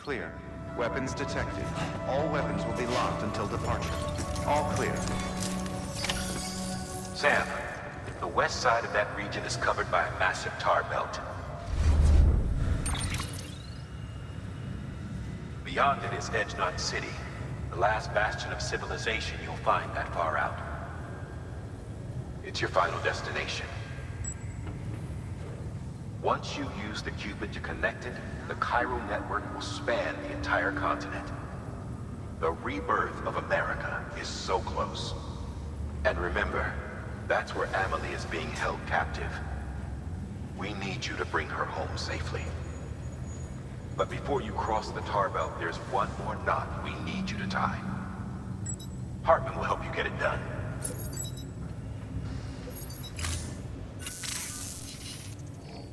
Clear. Weapons detected. All weapons will be locked until departure. All clear. Sam, the west side of that region is covered by a massive tar belt. Beyond it is Edgenut City, the last bastion of civilization you'll find that far out. It's your final destination. Once you use the Cupid to connect it, the Cairo network will span the entire continent. The rebirth of America is so close. And remember, that's where Amelie is being held captive. We need you to bring her home safely. But before you cross the tar belt, there's one more knot we need you to tie. Hartman will help you get it done.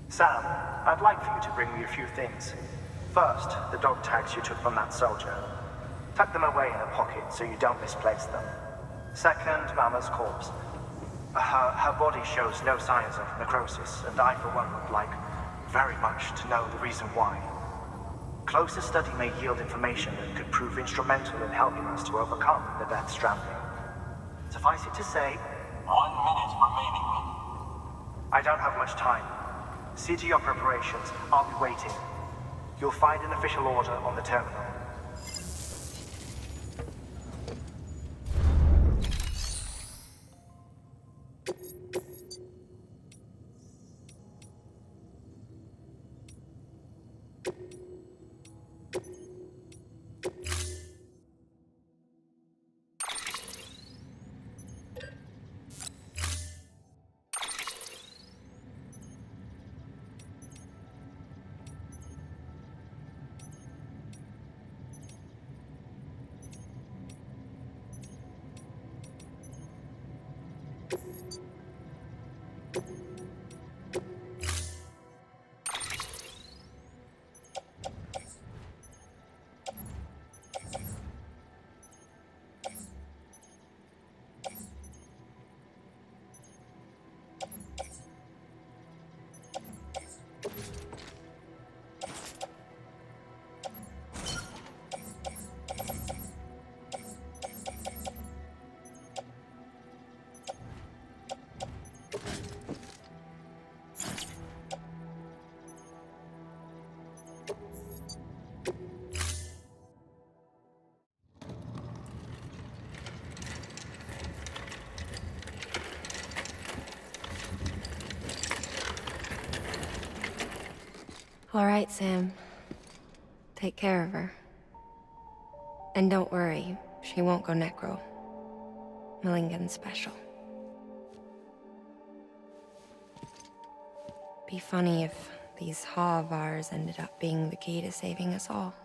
Sam, I'd like for you to bring me a few things. First, the dog tags you took from that soldier. Tuck them away in a pocket so you don't misplace them. Second, Mama's corpse. Her body shows no signs of necrosis, and I, for one, would like very much to know the reason why. Closer study may yield information that could prove instrumental in helping us to overcome the Death Stranding. Suffice it to say, 1 minute remaining. I don't have much time. See to your preparations. I'll be waiting. You'll find an official order on the terminal. All right, Sam. Take care of her. And don't worry, she won't go necro. Millingen's special. Be funny if these Ha of ours ended up being the key to saving us all.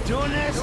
Doing this?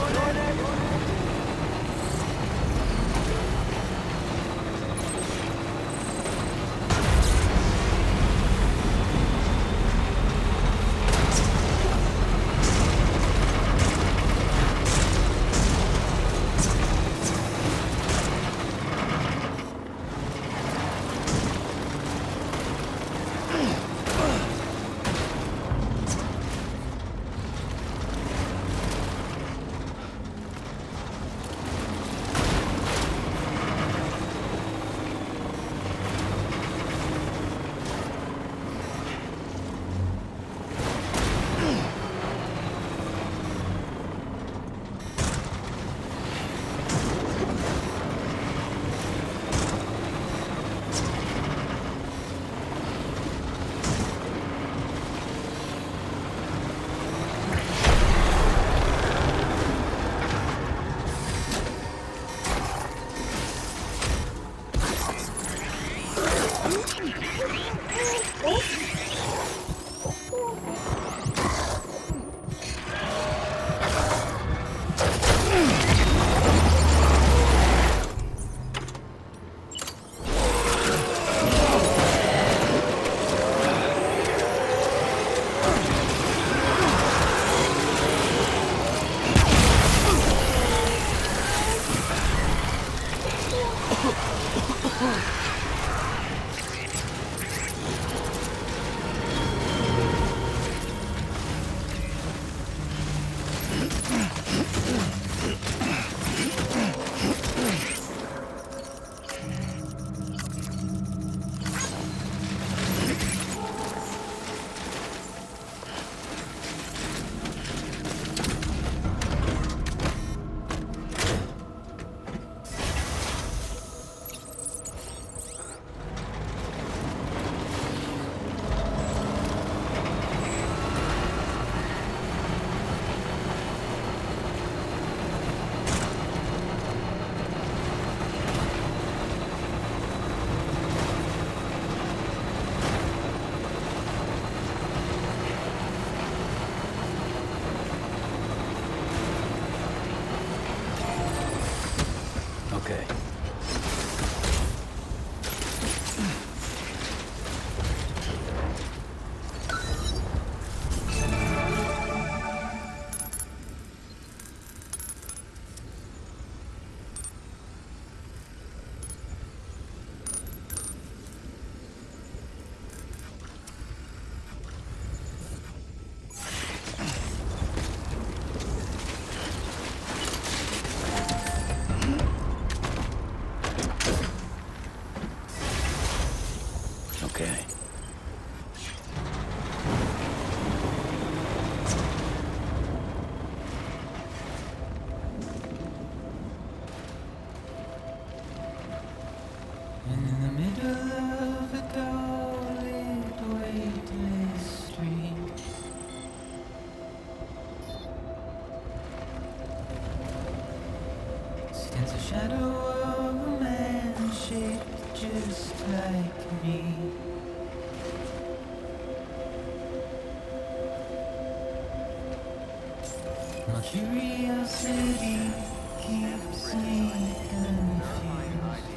My curiosity keeps me Verifying ID.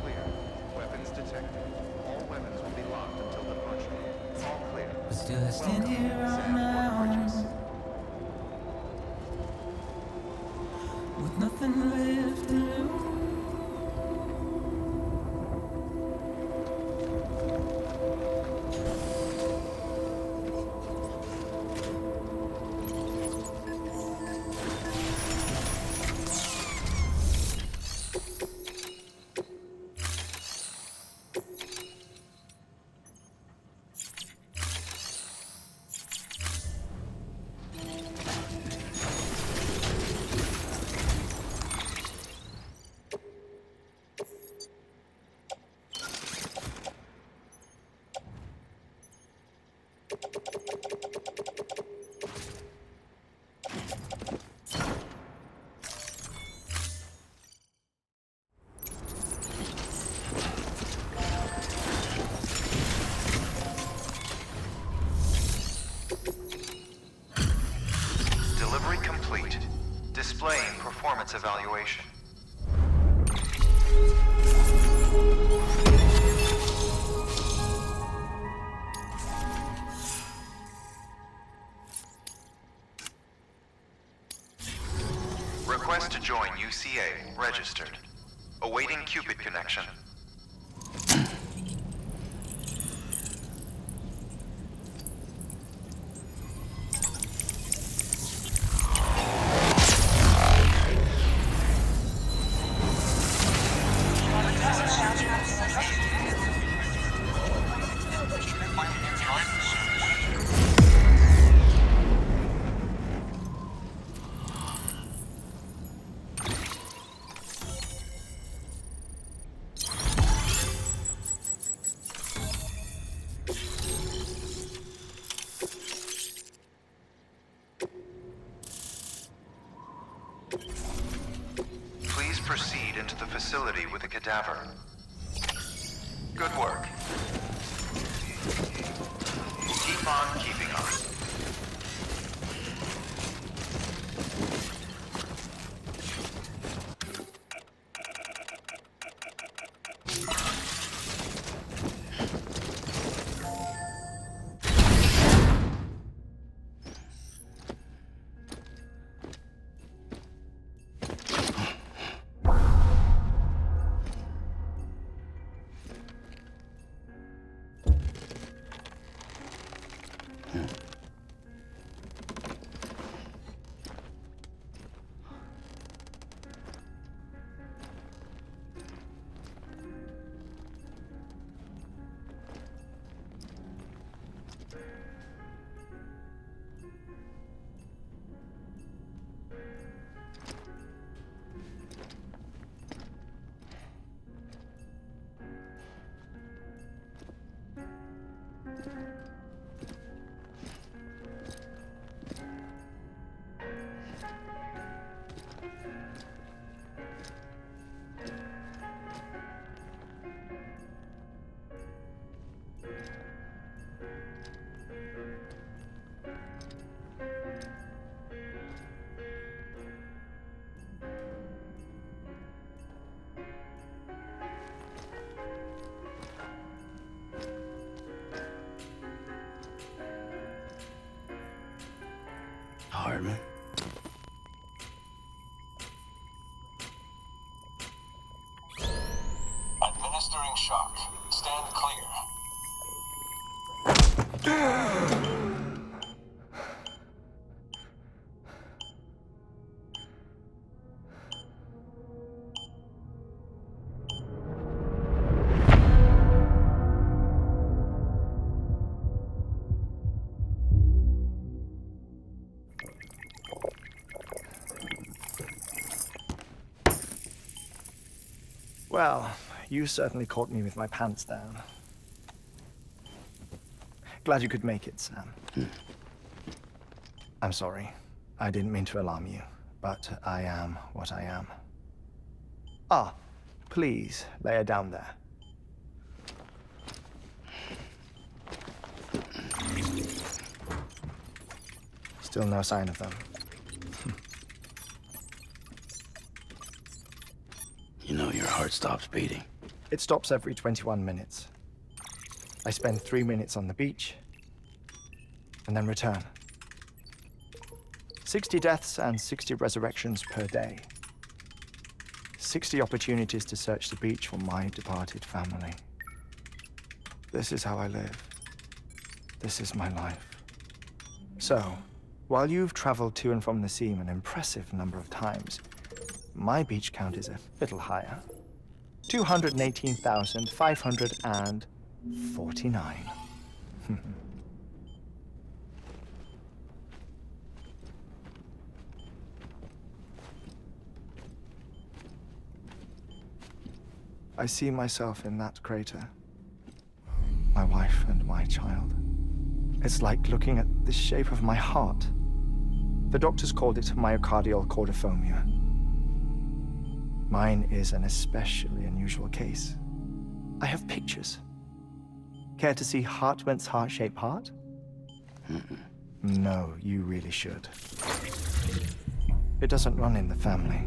Clear. Weapons detected. All weapons will be locked until departure. All clear. but still I stand Welcome, here on Sam my Bridges. own, with nothing left to lose. Delivery complete. Displaying performance evaluation. Request to join UCA. Registered. Awaiting Cupid connection. Please proceed into the facility with the cadaver. Good work. Keep on keeping on. Hardman. Administering shock. Stand clear. Well, you certainly caught me with my pants down. Glad you could make it, Sam. I'm sorry. I didn't mean to alarm you, but I am what I am. Ah, please, lay her down there. Still no sign of them. heart stops beating? It stops every 21 minutes. I spend 3 minutes on the beach, and then return. 60 deaths and 60 resurrections per day. 60 opportunities to search the beach for my departed family. This is how I live. This is my life. So, while you've traveled to and from the seam an impressive number of times, my beach count is a little higher. 218,549. I see myself in that crater. My wife and my child. It's like looking at the shape of my heart. The doctors called it myocardial cordiformia. Mine is an especially unusual case. I have pictures. Care to see Hartman's heart-shaped heart? No, you really should. It doesn't run in the family.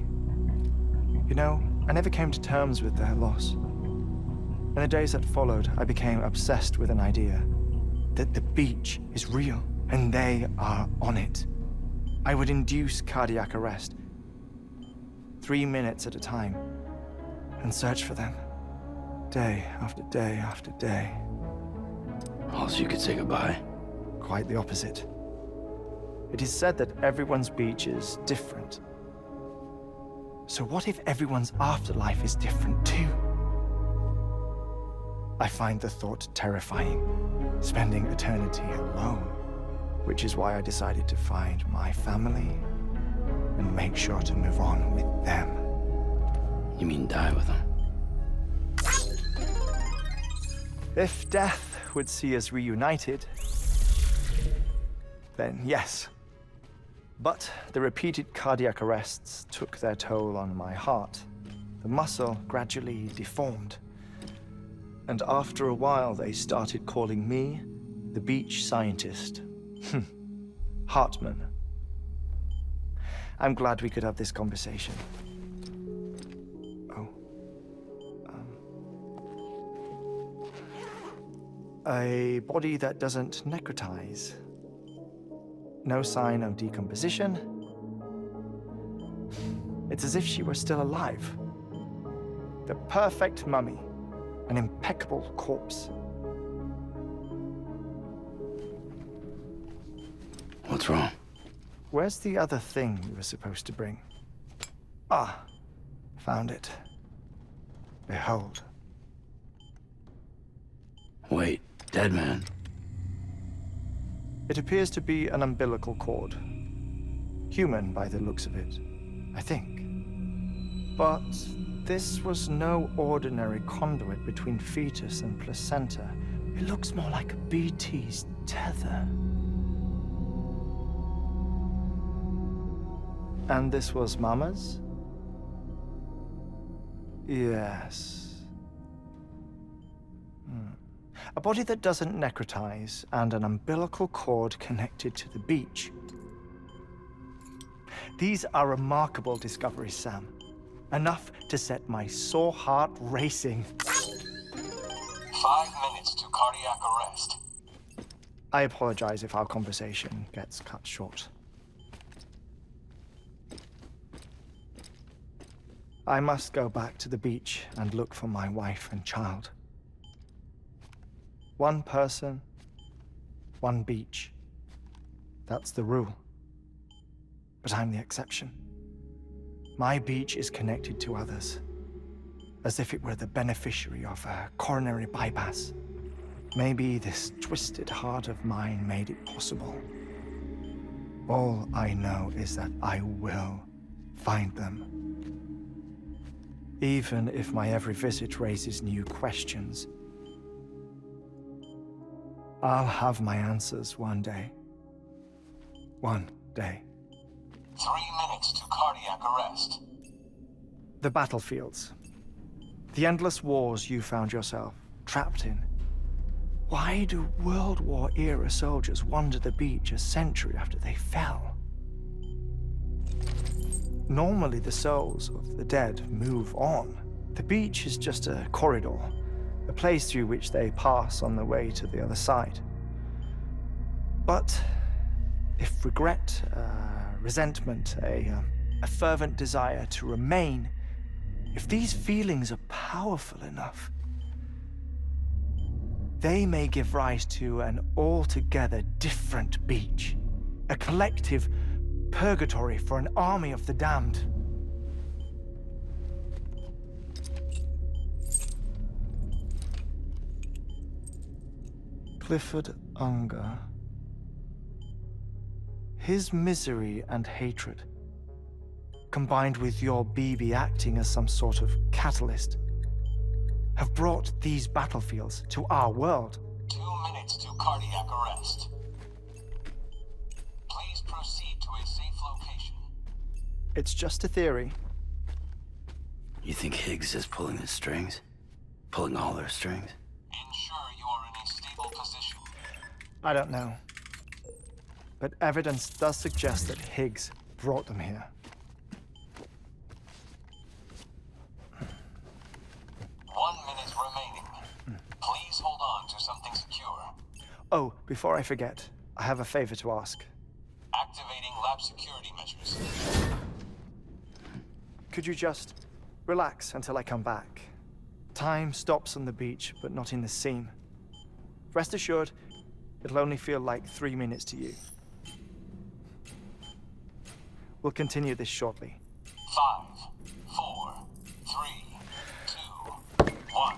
You know, I never came to terms with their loss. In the days that followed, I became obsessed with an idea that the beach is real and they are on it. I would induce cardiac arrest, 3 minutes at a time, and search for them, day after day after day. Also, you could say goodbye. Quite the opposite. It is said that everyone's beach is different. So what if everyone's afterlife is different too? I find the thought terrifying, spending eternity alone, which is why I decided to find my family and make sure to move on with them. You mean die with them? If death would see us reunited, then yes. But the repeated cardiac arrests took their toll on my heart. The muscle gradually deformed. And after a while, they started calling me the beach scientist. Hartman. I'm glad we could have this conversation. Oh. A body that doesn't necrotize. No sign of decomposition. It's as if she were still alive. The perfect mummy. An impeccable corpse. What's wrong? Where's the other thing you were supposed to bring? Ah, found it. Behold. Wait, dead man. It appears to be an umbilical cord. Human by the looks of it, I think. But this was no ordinary conduit between fetus and placenta. It looks more like a BT's tether. And this was Mama's? Yes. A body that doesn't necrotize and an umbilical cord connected to the beach. These are remarkable discoveries, Sam. Enough to set my sore heart racing. 5 minutes to cardiac arrest. I apologize if our conversation gets cut short. I must go back to the beach and look for my wife and child. One person, one beach. That's the rule. But I'm the exception. My beach is connected to others, as if it were the beneficiary of a coronary bypass. Maybe this twisted heart of mine made it possible. All I know is that I will find them. Even if my every visit raises new questions, I'll have my answers one day. One day. 3 minutes to cardiac arrest. The battlefields. The endless wars you found yourself trapped in. Why do World War-era soldiers wander the beach a century after they fell? Normally, the souls of the dead move on. The beach is just a corridor, a place through which they pass on the way to the other side. But if regret, resentment, a fervent desire to remain, if these feelings are powerful enough, they may give rise to an altogether different beach, a collective purgatory for an army of the damned. Clifford Unger. His misery and hatred, combined with your BB acting as some sort of catalyst, have brought these battlefields to our world. 2 minutes to cardiac arrest. Please proceed to a safe location. It's just a theory. You think Higgs is pulling the strings? Pulling all their strings? Ensure you are in a stable position. I don't know. But evidence does suggest that Higgs brought them here. 1 minute remaining. Please hold on to something secure. Oh, before I forget, I have a favor to ask. Activating lab security measures. Could you just relax until I come back? Time stops on the beach, but not in the scene. Rest assured, it'll only feel like 3 minutes to you. We'll continue this shortly. 5, 4, 3, 2, 1.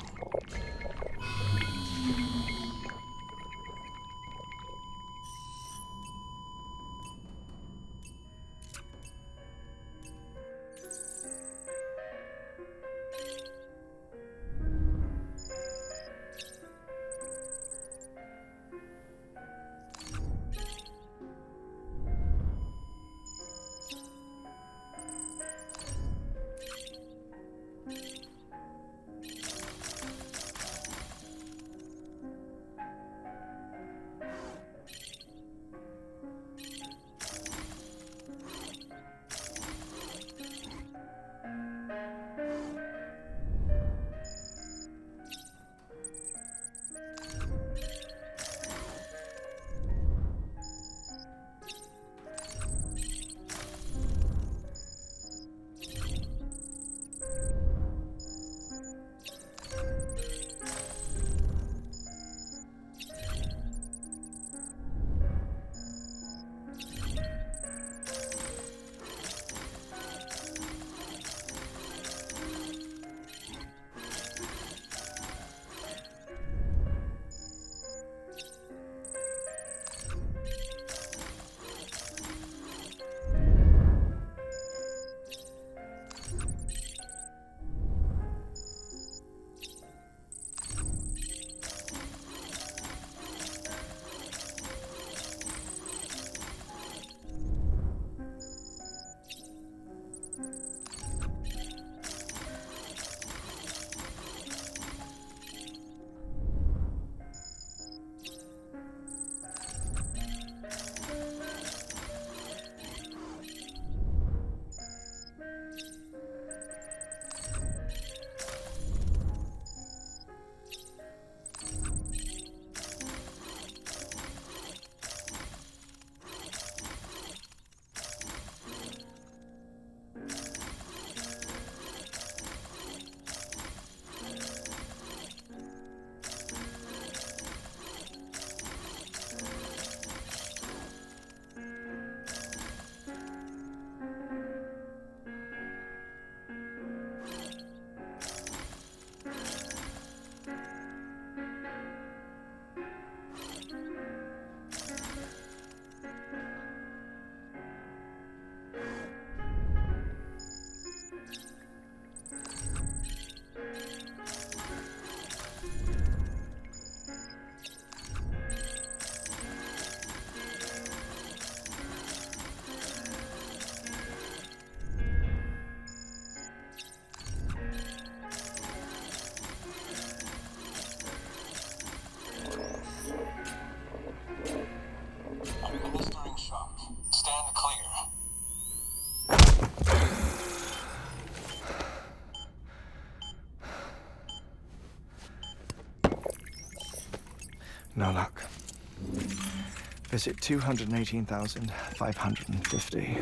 Visit 218,550.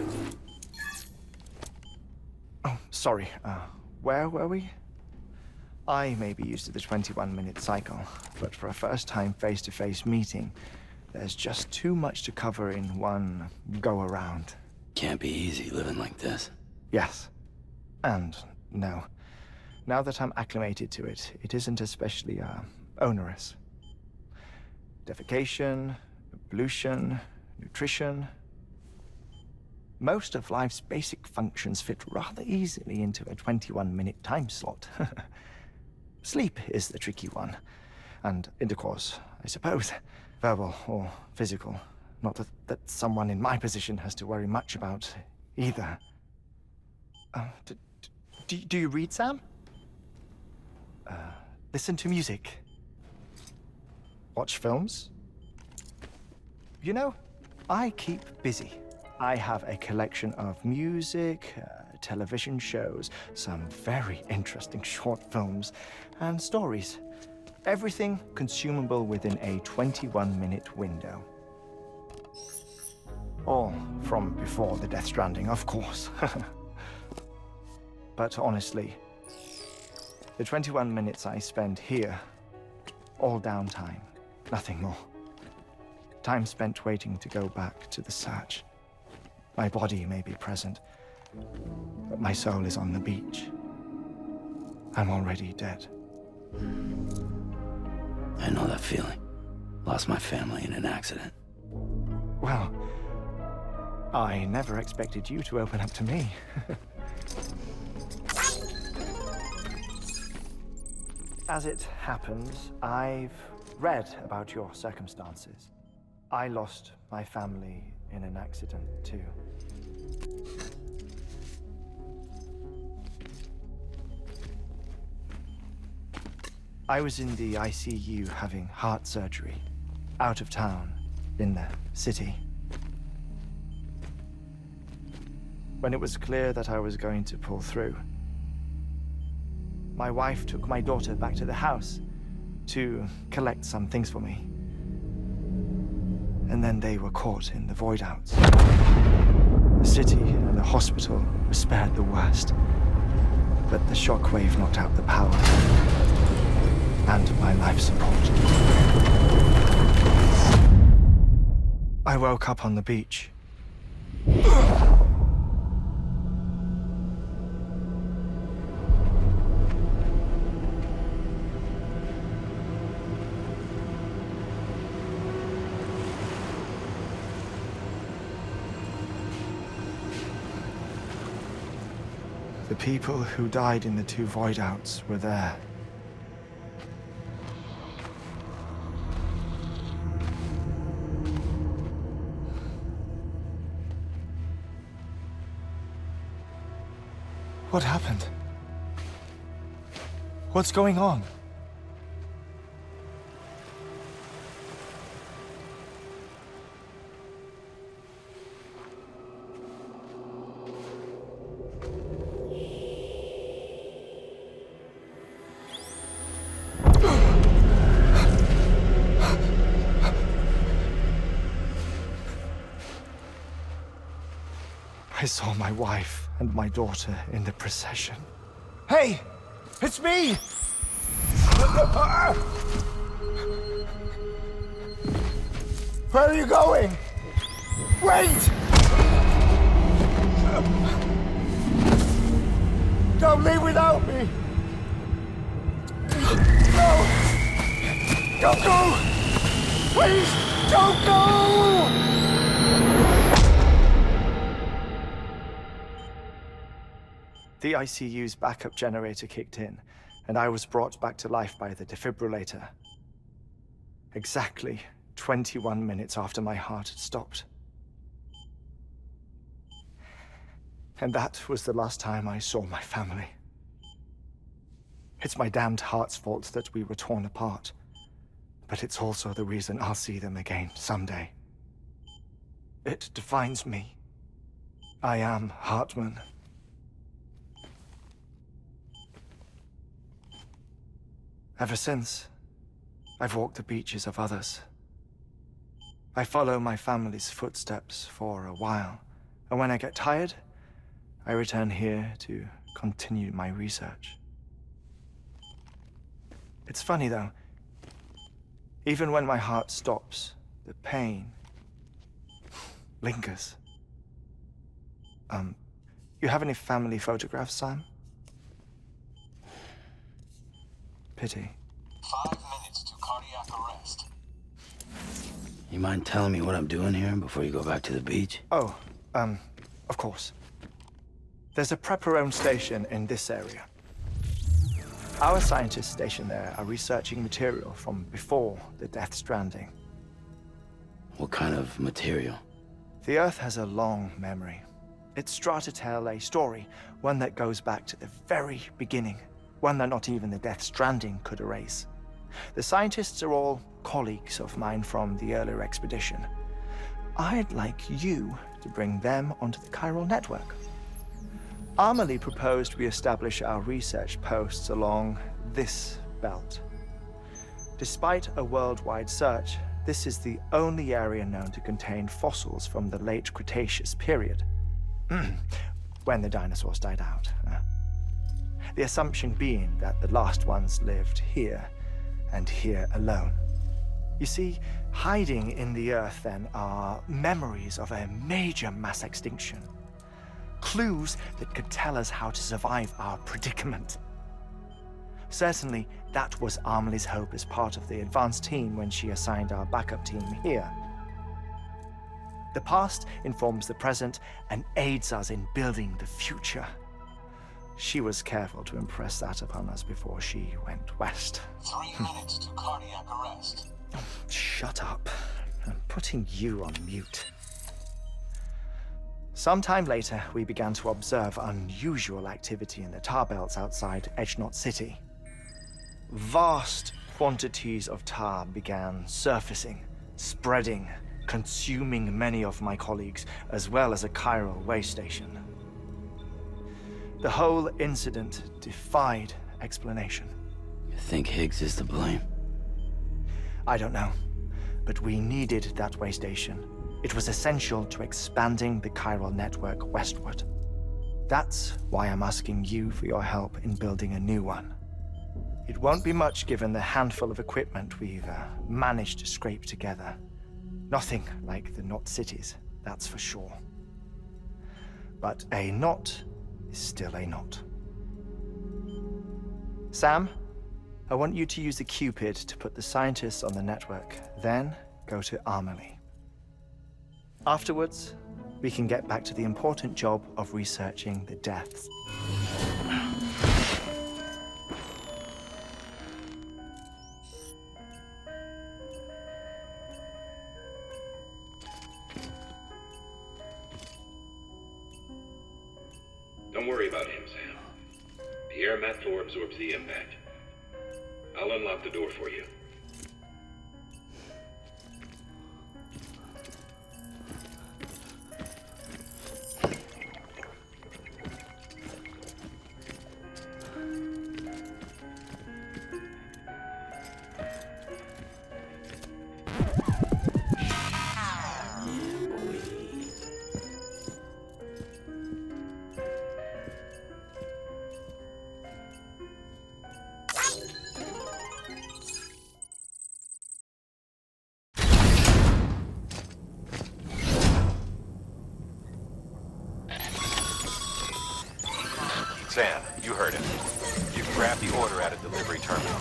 Oh, sorry. Where were we? I may be used to the 21-minute cycle, but for a first-time face-to-face meeting, there's just too much to cover in one go-around. Can't be easy living like this. Yes. And no. Now that I'm acclimated to it, it isn't especially, onerous. Defecation, pollution, nutrition. Most of life's basic functions fit rather easily into a 21-minute time slot. Sleep is the tricky one. And intercourse, I suppose. Verbal or physical. Not that someone in my position has to worry much about either. Do you read, Sam? Listen to music. Watch films? You know, I keep busy. I have a collection of music, television shows, some very interesting short films, and stories. Everything consumable within a 21-minute window. All from before the Death Stranding, of course. But honestly, the 21 minutes I spend here, all downtime, nothing more. Time spent waiting to go back to the search. My body may be present, but my soul is on the beach. I'm already dead. I know that feeling. Lost my family in an accident. Well, I never expected you to open up to me. As it happens, I've read about your circumstances. I lost my family in an accident, too. I was in the ICU having heart surgery, out of town, in the city. When it was clear that I was going to pull through, my wife took my daughter back to the house to collect some things for me. And then they were caught in the void outs. The city and the hospital were spared the worst, but the shockwave knocked out the power and my life support. I woke up on the beach. The people who died in the two void outs were there. What happened? What's going on? I saw my wife and my daughter in the procession. Hey! It's me! Where are you going? Wait! Don't leave without me! No! Don't go! Please, don't go! The ICU's backup generator kicked in, and I was brought back to life by the defibrillator. Exactly 21 minutes after my heart had stopped. And that was the last time I saw my family. It's my damned heart's fault that we were torn apart, but it's also the reason I'll see them again someday. It defines me. I am Hartman. Ever since, I've walked the beaches of others, I follow my family's footsteps for a while, and when I get tired, I return here to continue my research. It's funny though, even when my heart stops, the pain lingers. You have any family photographs, Sam? Pity. 5 minutes to cardiac arrest. You mind telling me what I'm doing here before you go back to the beach? Oh, of course. There's a prep-your-own station in this area. Our scientists stationed there are researching material from before the Death Stranding. What kind of material? The Earth has a long memory. It's trying to tell a story, one that goes back to the very beginning, one that not even the Death Stranding could erase. The scientists are all colleagues of mine from the earlier expedition. I'd like you to bring them onto the chiral network. Amelie proposed we establish our research posts along this belt. Despite a worldwide search, this is the only area known to contain fossils from the late Cretaceous period, when the dinosaurs died out. The assumption being that the last ones lived here, and here alone. You see, hiding in the Earth then are memories of a major mass extinction. Clues that could tell us how to survive our predicament. Certainly, that was Amelie's hope as part of the advanced team when she assigned our backup team here. The past informs the present and aids us in building the future. She was careful to impress that upon us before she went west. 3 minutes to cardiac arrest. Shut up. I'm putting you on mute. Sometime later, we began to observe unusual activity in the tar belts outside Edgenot City. Vast quantities of tar began surfacing, spreading, consuming many of my colleagues, as well as a chiral way station. The whole incident defied explanation. You think Higgs is to blame? I don't know, but we needed that way station. It was essential to expanding the chiral network westward. That's why I'm asking you for your help in building a new one. It won't be much given the handful of equipment we've managed to scrape together. Nothing like the knot cities, that's for sure. But a knot is still a knot. Sam, I want you to use the Cupid to put the scientists on the network, then go to Amelie. Afterwards, we can get back to the important job of researching the deaths. Don't worry about him, Sam. The air mat floor absorbs the impact. I'll unlock the door for you. Sam, you heard him. You grabbed the order at a delivery terminal.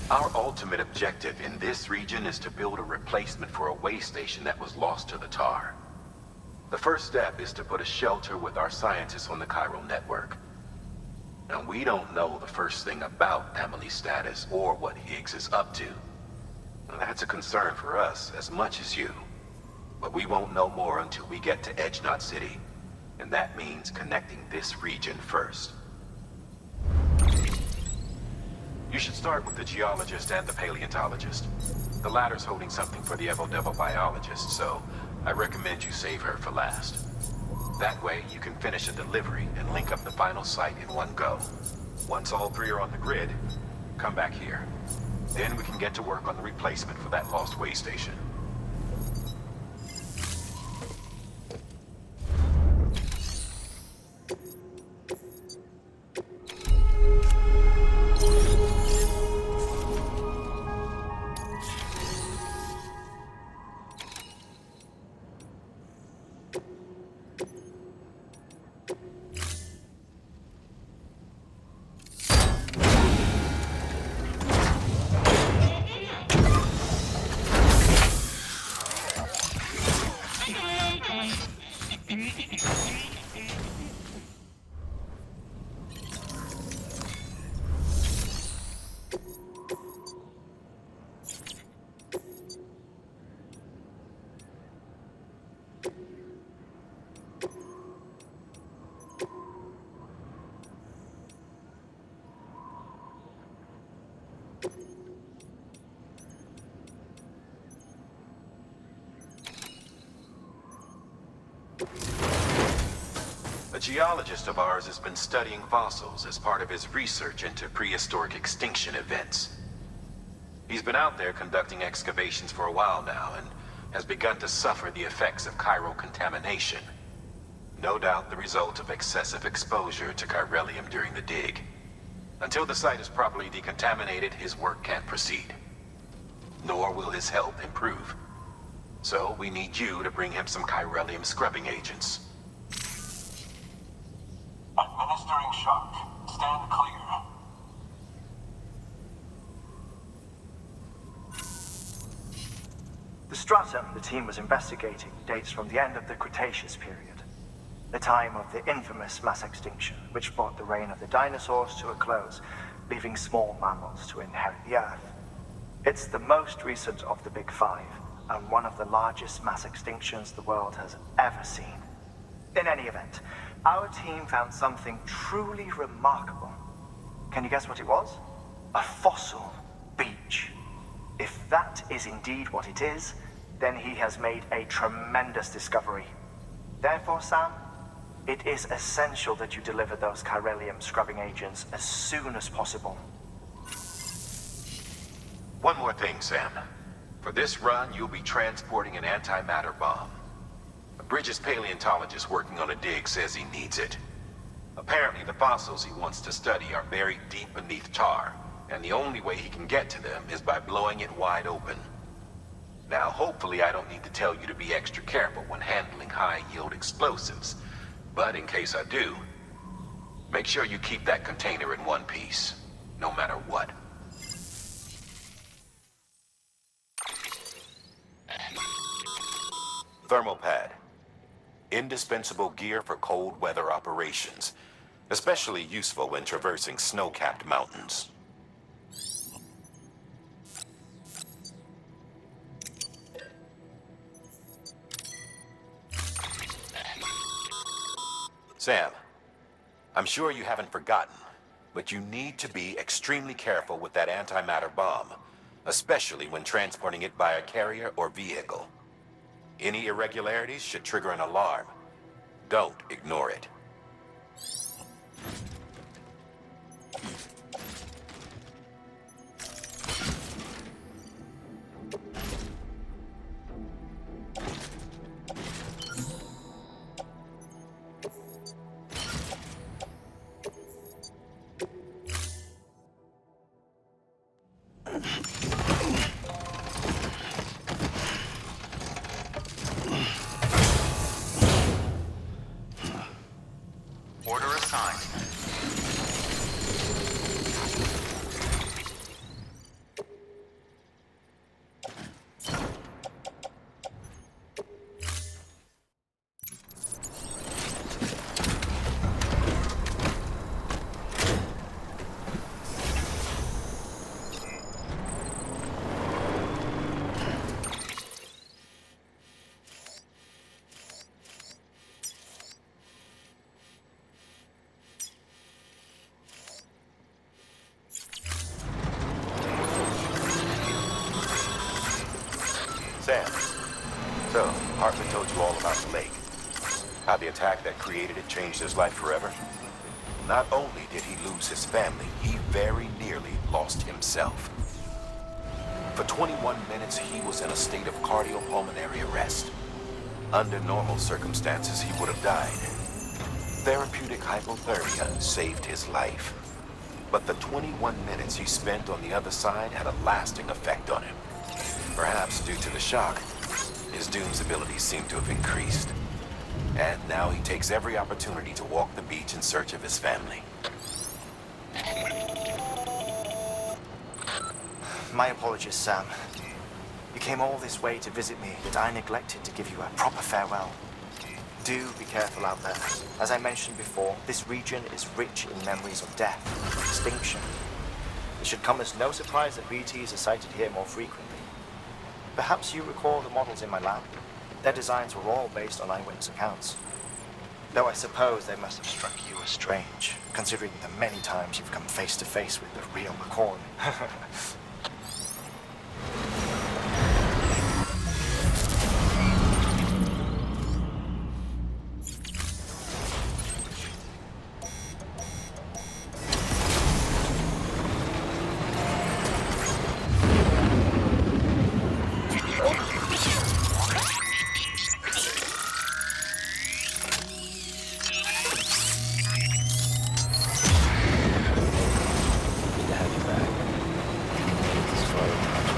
Our ultimate objective in this region is to build a replacement for a way station that was lost to the tar. The first step is to put a shelter with our scientists on the chiral network. Now, we don't know the first thing about Amelie's status or what Higgs is up to. Well, that's a concern for us as much as you. But we won't know more until we get to Edge Knot City. And that means connecting this region first. You should start with the geologist and the paleontologist. The latter's holding something for the Evo-Devil biologist, so I recommend you save her for last. That way, you can finish a delivery and link up the final site in one go. Once all three are on the grid, come back here. Then we can get to work on the replacement for that lost way station. A geologist of ours has been studying fossils as part of his research into prehistoric extinction events. He's been out there conducting excavations for a while now and has begun to suffer the effects of chiral contamination. No doubt the result of excessive exposure to chiralium during the dig. Until the site is properly decontaminated, his work can't proceed. Nor will his health improve. So we need you to bring him some chiralium scrubbing agents. Administering shock. Stand clear. The stratum the team was investigating dates from the end of the Cretaceous period, the time of the infamous mass extinction, which brought the reign of the dinosaurs to a close, leaving small mammals to inherit the Earth. It's the most recent of the Big Five, and one of the largest mass extinctions the world has ever seen. In any event, our team found something truly remarkable. Can you guess what it was? A fossil beach. If that is indeed what it is, then he has made a tremendous discovery. Therefore, Sam, it is essential that you deliver those chiralium scrubbing agents as soon as possible. One more thing, Sam. For this run, you'll be transporting an antimatter bomb. A British paleontologist working on a dig says he needs it. Apparently, the fossils he wants to study are buried deep beneath tar, and the only way he can get to them is by blowing it wide open. Now, hopefully I don't need to tell you to be extra careful when handling high-yield explosives, but in case I do, make sure you keep that container in one piece, no matter what. Thermal pad. Indispensable gear for cold weather operations, especially useful when traversing snow-capped mountains. Sam, I'm sure you haven't forgotten, but you need to be extremely careful with that antimatter bomb, especially when transporting it by a carrier or vehicle. Any irregularities should trigger an alarm. Don't ignore it. Order Sam, so Hartman told you all about the lake. How the attack that created it changed his life forever. Not only did he lose his family, he very nearly lost himself. For 21 minutes, he was in a state of cardiopulmonary arrest. Under normal circumstances, he would have died. Therapeutic hypothermia saved his life. But the 21 minutes he spent on the other side had a lasting effect on him. Perhaps due to the shock, his Doom's abilities seem to have increased. And now he takes every opportunity to walk the beach in search of his family. My apologies, Sam. You came all this way to visit me, but I neglected to give you a proper farewell. Do be careful out there. As I mentioned before, this region is rich in memories of death, extinction. It should come as no surprise that BTs are sighted here more frequently. Perhaps you recall the models in my lab. Their designs were all based on eyewitness accounts. Though I suppose they must have struck you as strange, considering the many times you've come face to face with the real McCoy. Good to have you back. This is far approaching.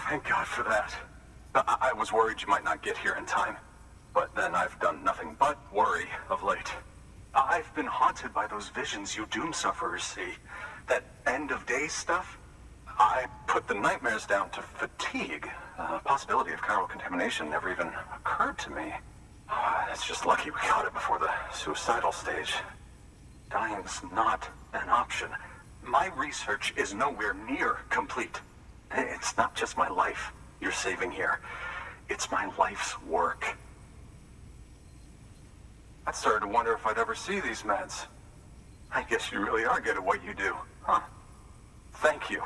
Thank God for that. I was worried you might not get here in time. But then I've done nothing but worry of late. I've been haunted by those visions you doom sufferers see. That end of days stuff. I put the nightmares down to fatigue. The possibility of chiral contamination never even occurred to me. It's just lucky we got it before the suicidal stage. Dying's not an option. My research is nowhere near complete. It's not just my life you're saving here. It's my life's work. I started to wonder if I'd ever see these meds. I guess you really are good at what you do, huh? Thank you.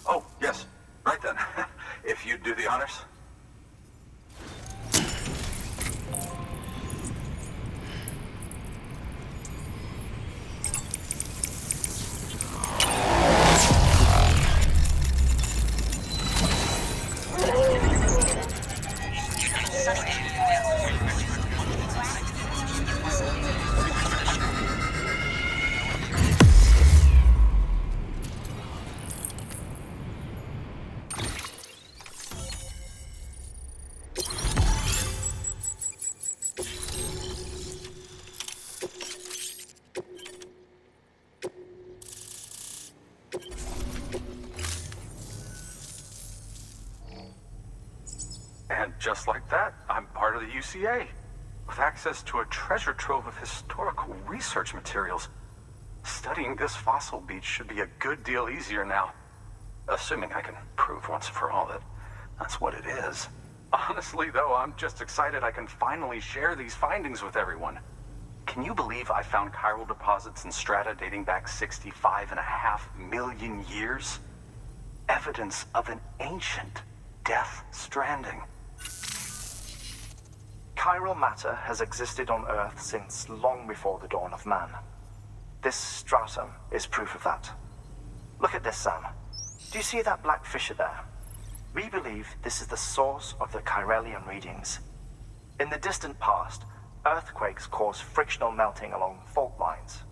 Oh, yes. Right then. If you'd do the honors. And just like that, I'm part of the UCA, with access to a treasure trove of historical research materials. Studying this fossil beach should be a good deal easier now. Assuming I can prove once for all that that's what it is. Honestly, though, I'm just excited I can finally share these findings with everyone. Can you believe I found chiral deposits in strata dating back 65.5 million years? Evidence of an ancient Death Stranding. Chiral matter has existed on Earth since long before the dawn of man. This stratum is proof of that. Look at this, Sam. Do you see that black fissure there? We believe this is the source of the Chiralian readings. In the distant past, earthquakes cause frictional melting along fault lines,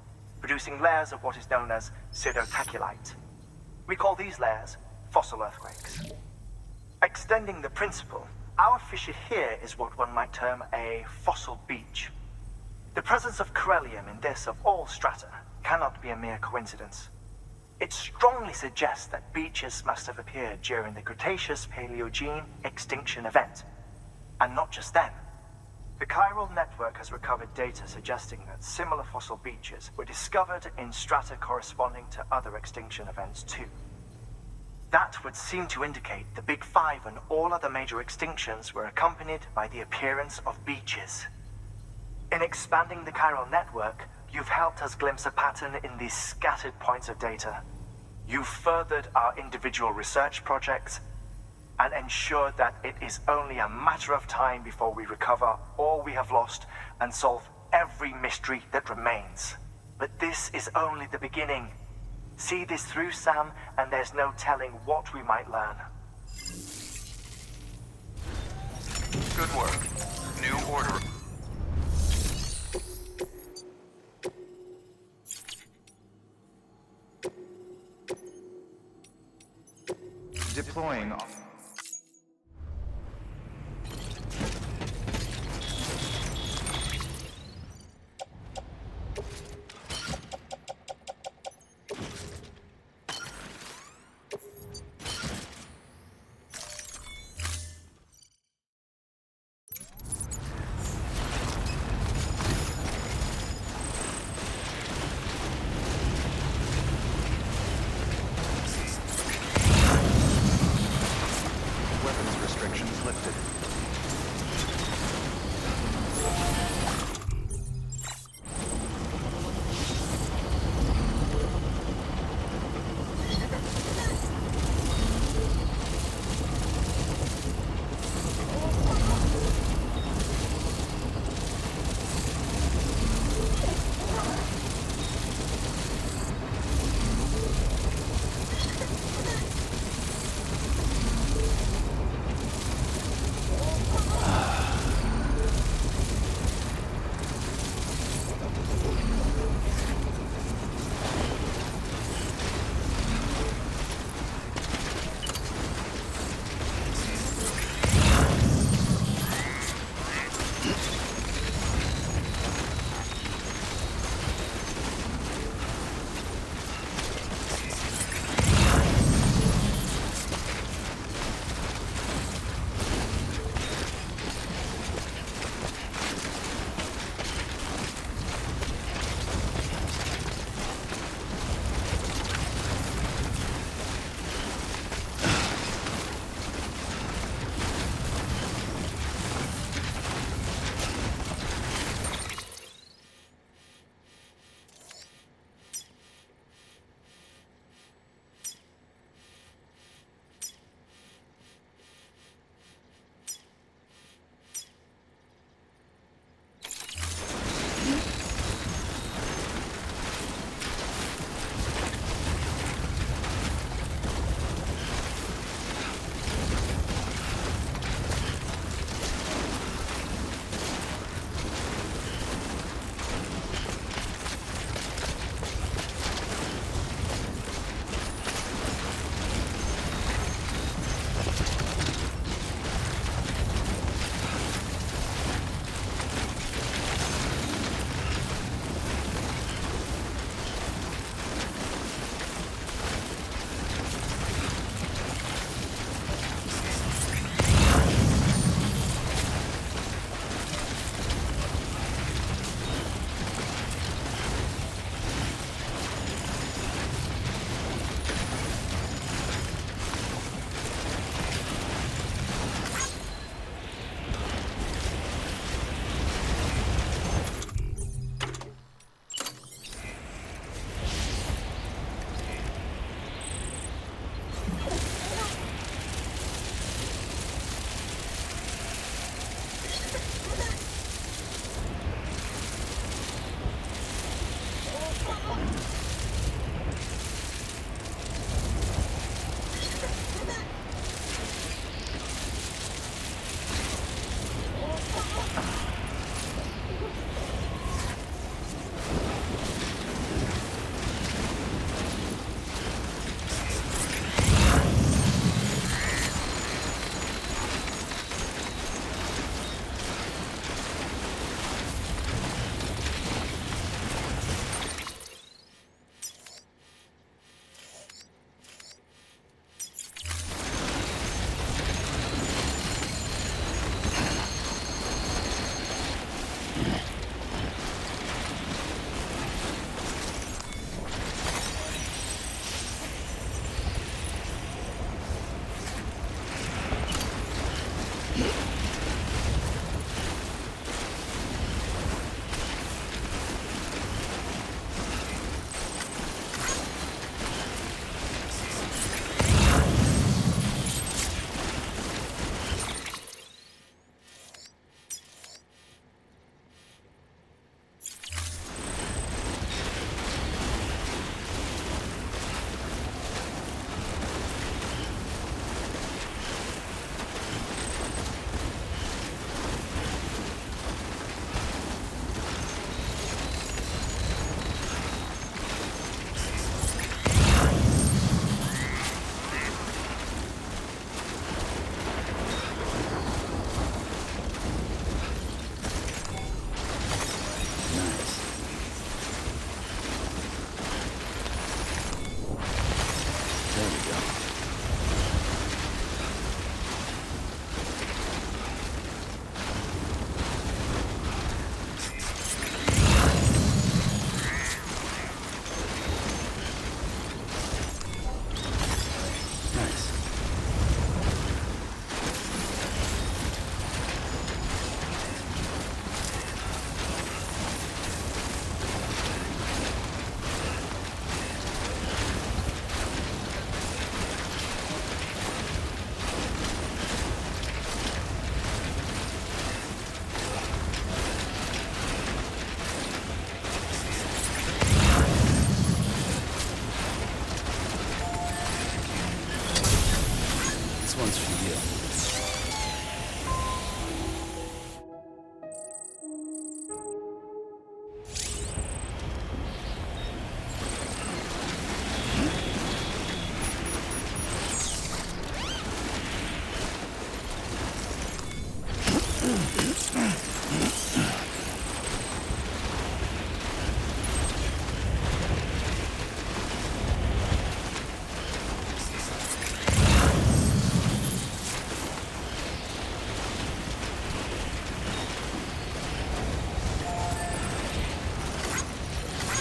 producing layers of what is known as pseudotaculite. We call these layers fossil earthquakes. Extending the principle, our fissure here is what one might term a fossil beach. The presence of corellium in this of all strata cannot be a mere coincidence. It strongly suggests that beaches must have appeared during the Cretaceous-Paleogene extinction event. And not just then. The chiral network has recovered data suggesting that similar fossil beaches were discovered in strata corresponding to other extinction events too. That would seem to indicate the Big Five and all other major extinctions were accompanied by the appearance of beaches. In expanding the chiral network, you've helped us glimpse a pattern in these scattered points of data. You've furthered our individual research projects and ensured that it is only a matter of time before we recover all we have lost and solve every mystery that remains. But this is only the beginning. See this through, Sam, and there's no telling what we might learn. Good work. New order. Deploying.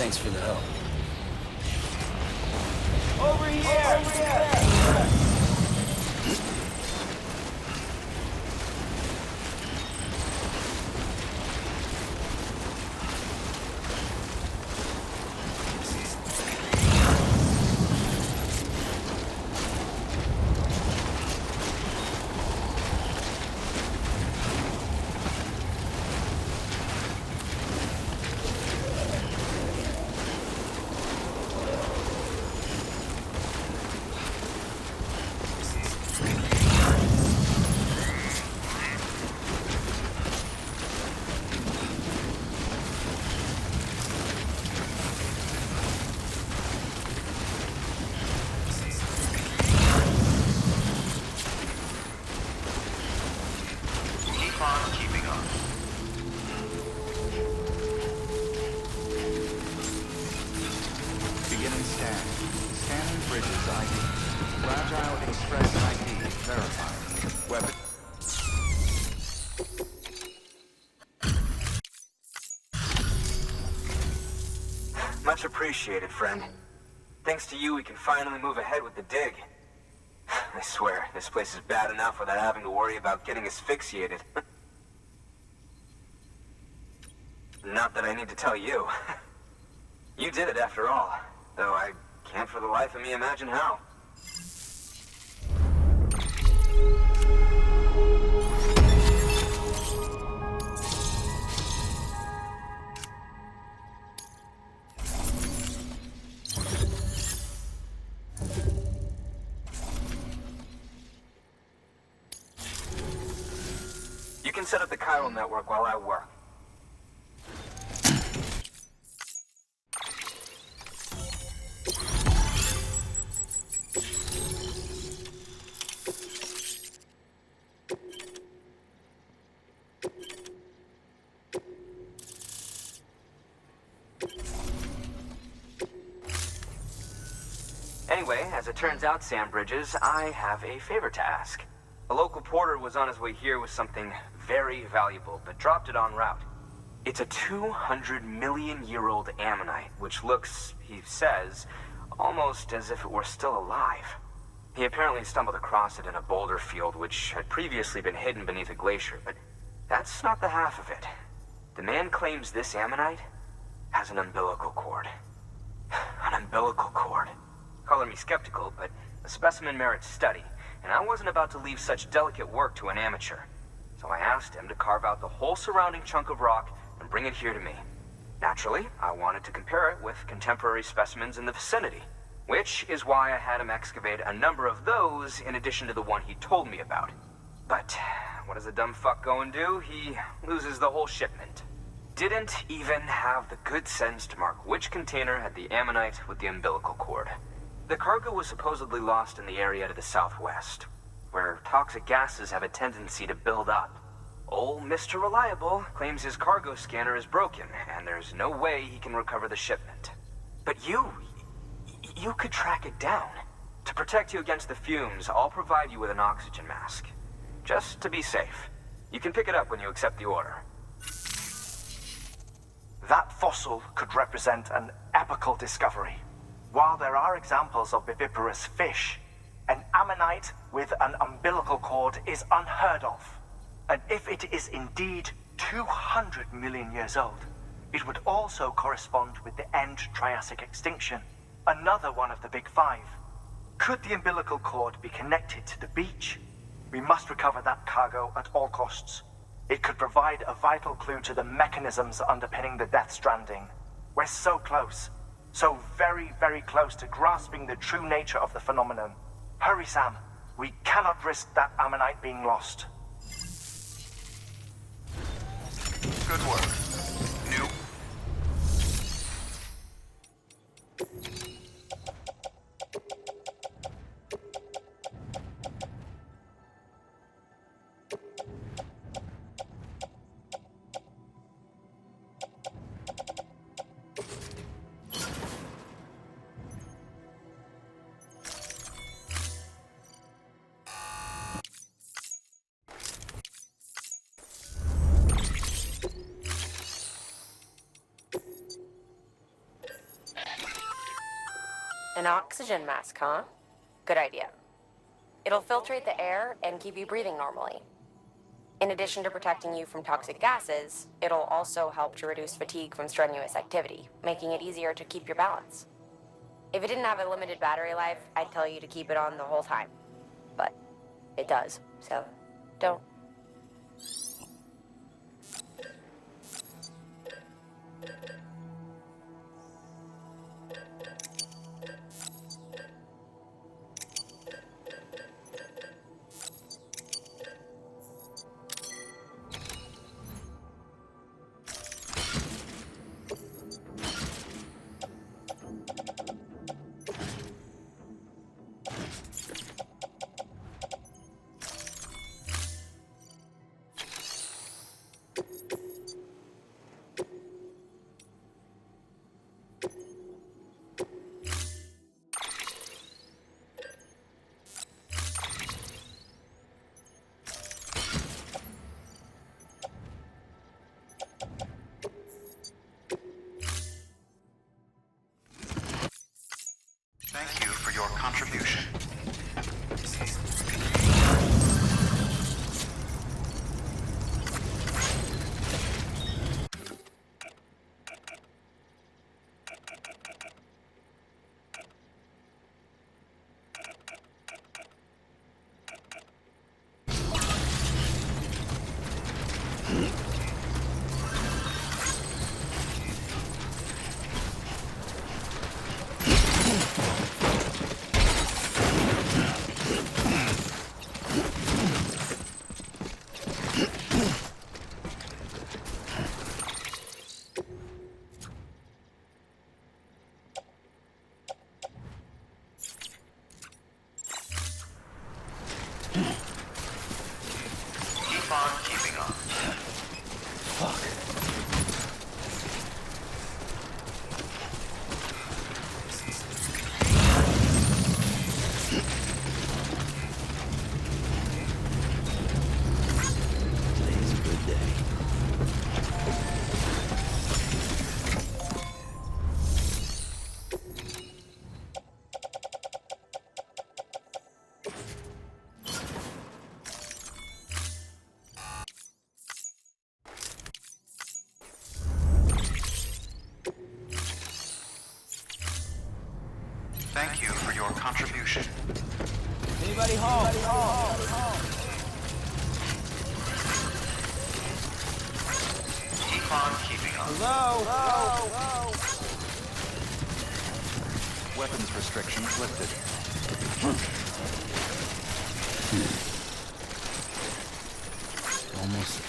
Thanks for the help. Over here! Beginning scan. Scanning bridges ID. Fragile Express ID verified. Weapon. Much appreciated, friend. Thanks to you, we can finally move ahead with the dig. I swear, this place is bad enough without having to worry about getting asphyxiated. Not that I need to tell you. You did it after all, though I can't for the life of me imagine how. You can set up the chiral network while I work. Anyway, as it turns out, Sam Bridges, I have a favor to ask. A local porter was on his way here with something very valuable, but dropped it en route. It's a 200-million-year-old ammonite, which looks, he says, almost as if it were still alive. He apparently stumbled across it in a boulder field, which had previously been hidden beneath a glacier, but that's not the half of it. The man claims this ammonite has an umbilical cord. An umbilical cord. Color me skeptical, but the specimen merits study, and I wasn't about to leave such delicate work to an amateur. So I asked him to carve out the whole surrounding chunk of rock and bring it here to me. Naturally, I wanted to compare it with contemporary specimens in the vicinity, which is why I had him excavate a number of those in addition to the one he told me about. But what does the dumb fuck go and do? He loses the whole shipment. Didn't even have the good sense to mark which container had the ammonite with the umbilical cord. The cargo was supposedly lost in the area to the southwest, where toxic gases have a tendency to build up. Old Mr. Reliable claims his cargo scanner is broken, and there's no way he can recover the shipment. But you could track it down. To protect you against the fumes, I'll provide you with an oxygen mask. Just to be safe. You can pick it up when you accept the order. That fossil could represent an epochal discovery. While there are examples of viviparous fish, an ammonite with an umbilical cord is unheard of. And if it is indeed 200 million years old, it would also correspond with the end Triassic extinction, another one of the big five. Could the umbilical cord be connected to the beach? We must recover that cargo at all costs. It could provide a vital clue to the mechanisms underpinning the Death Stranding. We're so close. So very, very close to grasping the true nature of the phenomenon. Hurry, Sam. We cannot risk that ammonite being lost. Good work. New. An oxygen mask, huh? Good idea. It'll filtrate the air and keep you breathing normally. In addition to protecting you from toxic gases, it'll also help to reduce fatigue from strenuous activity, making it easier to keep your balance. If it didn't have a limited battery life, I'd tell you to keep it on the whole time. But it does, so don't. Thank you for your contribution. Keep on keeping on. Fuck. Today's a good day. Thank you for your contribution. Anybody home? Keep on keeping on. Hello? Weapons restrictions lifted. Almost.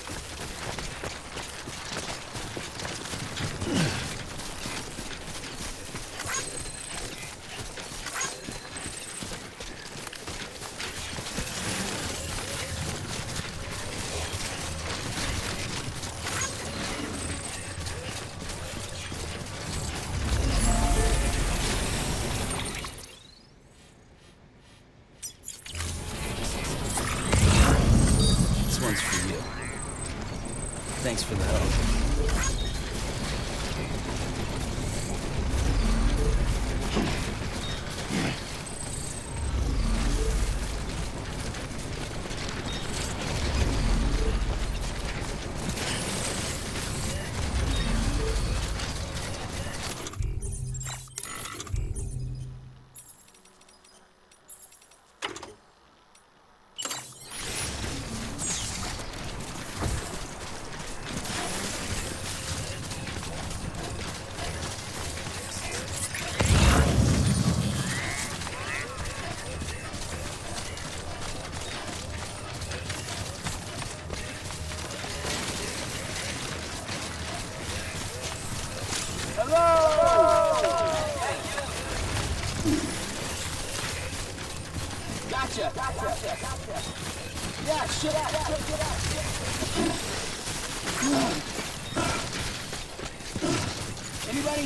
This one's for you. Thanks for the help. Gotcha. Yeah, shit out. Anybody?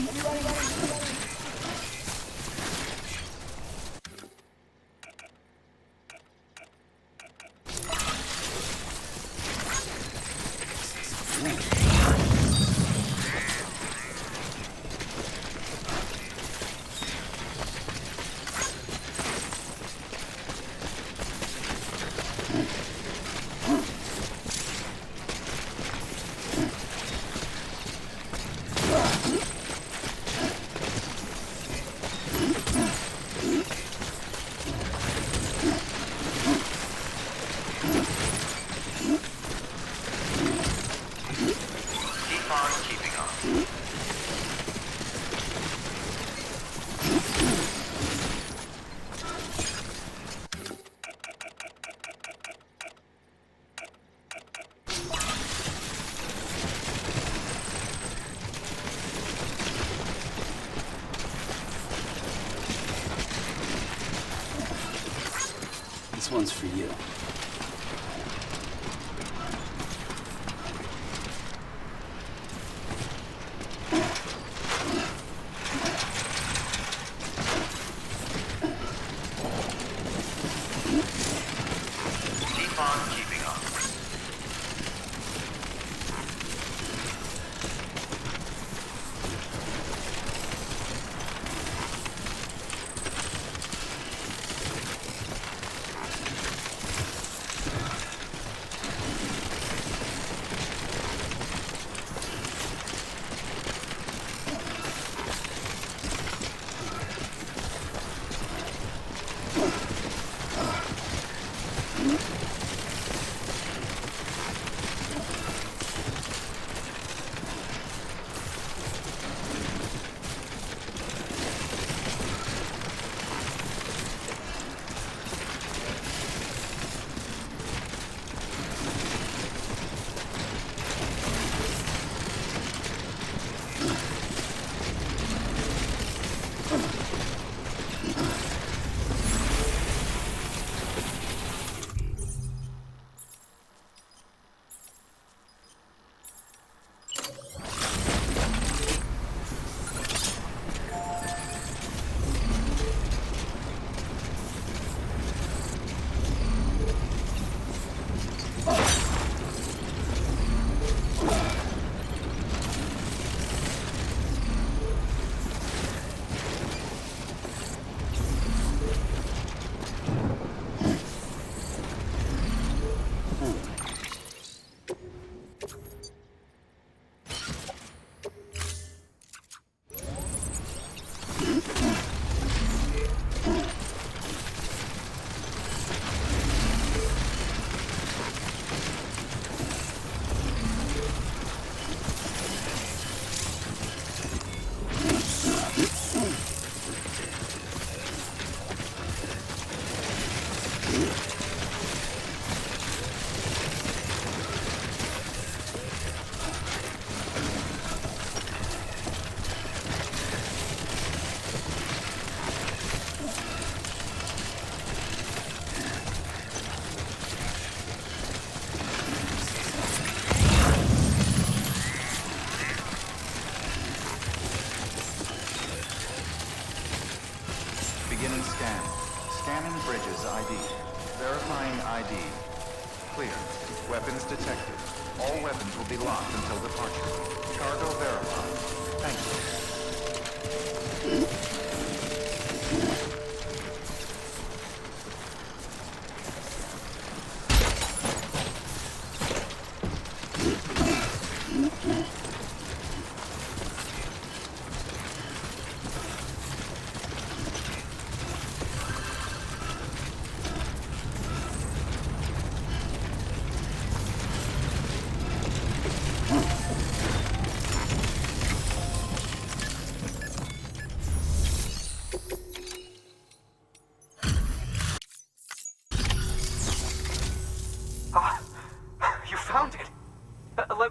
This one's for you. Keep on keeping on. Beginning scan. Scanning bridges ID. Verifying ID. Clear. Weapons detected. All weapons will be locked until departure. Cargo verified. Thank you.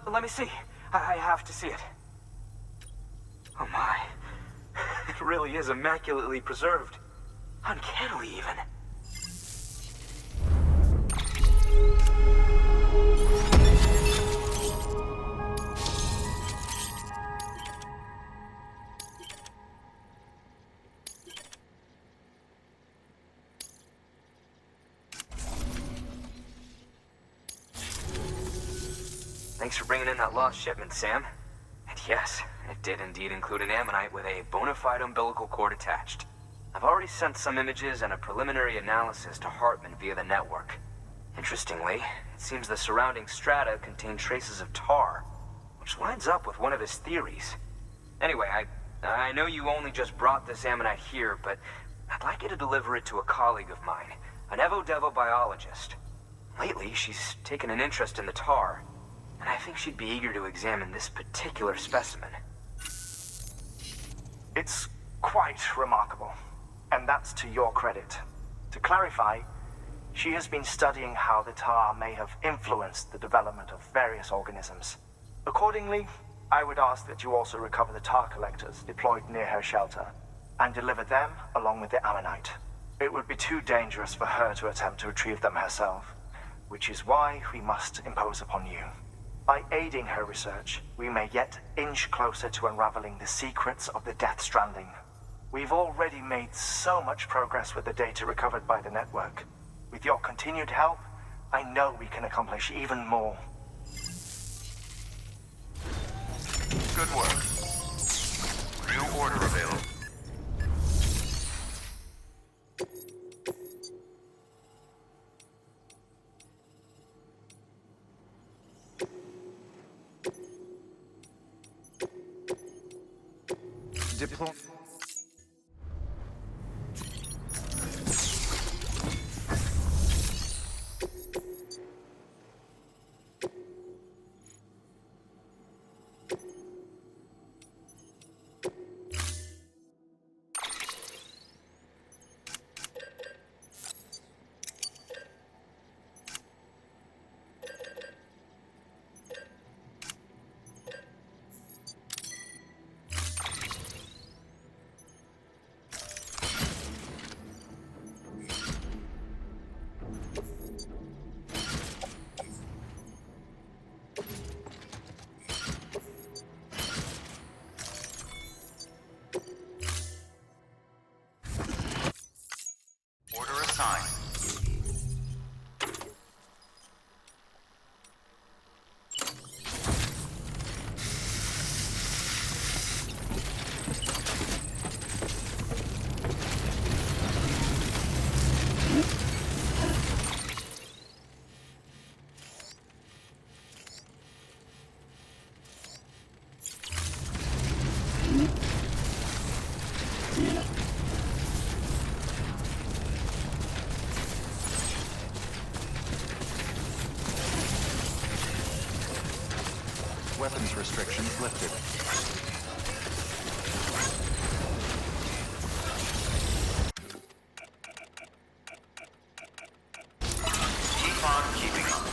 Let me see. I have to see it. Oh my. It really is immaculately preserved. Uncannily even. Thanks for bringing in that lost shipment, Sam. And yes, it did indeed include an ammonite with a bona fide umbilical cord attached. I've already sent some images and a preliminary analysis to Hartman via the network. Interestingly, it seems the surrounding strata contain traces of tar, which lines up with one of his theories. Anyway, I know you only just brought this ammonite here, but I'd like you to deliver it to a colleague of mine, an Evo-Devo biologist. Lately, she's taken an interest in the tar, and I think she'd be eager to examine this particular specimen. It's quite remarkable, and that's to your credit. To clarify, she has been studying how the tar may have influenced the development of various organisms. Accordingly, I would ask that you also recover the tar collectors deployed near her shelter, and deliver them along with the ammonite. It would be too dangerous for her to attempt to retrieve them herself, which is why we must impose upon you. By aiding her research, we may yet inch closer to unraveling the secrets of the Death Stranding. We've already made so much progress with the data recovered by the network. With your continued help, I know we can accomplish even more. Good work. New order available. Deploy. Order assigned. Weapons restrictions lifted. Keep on keeping on.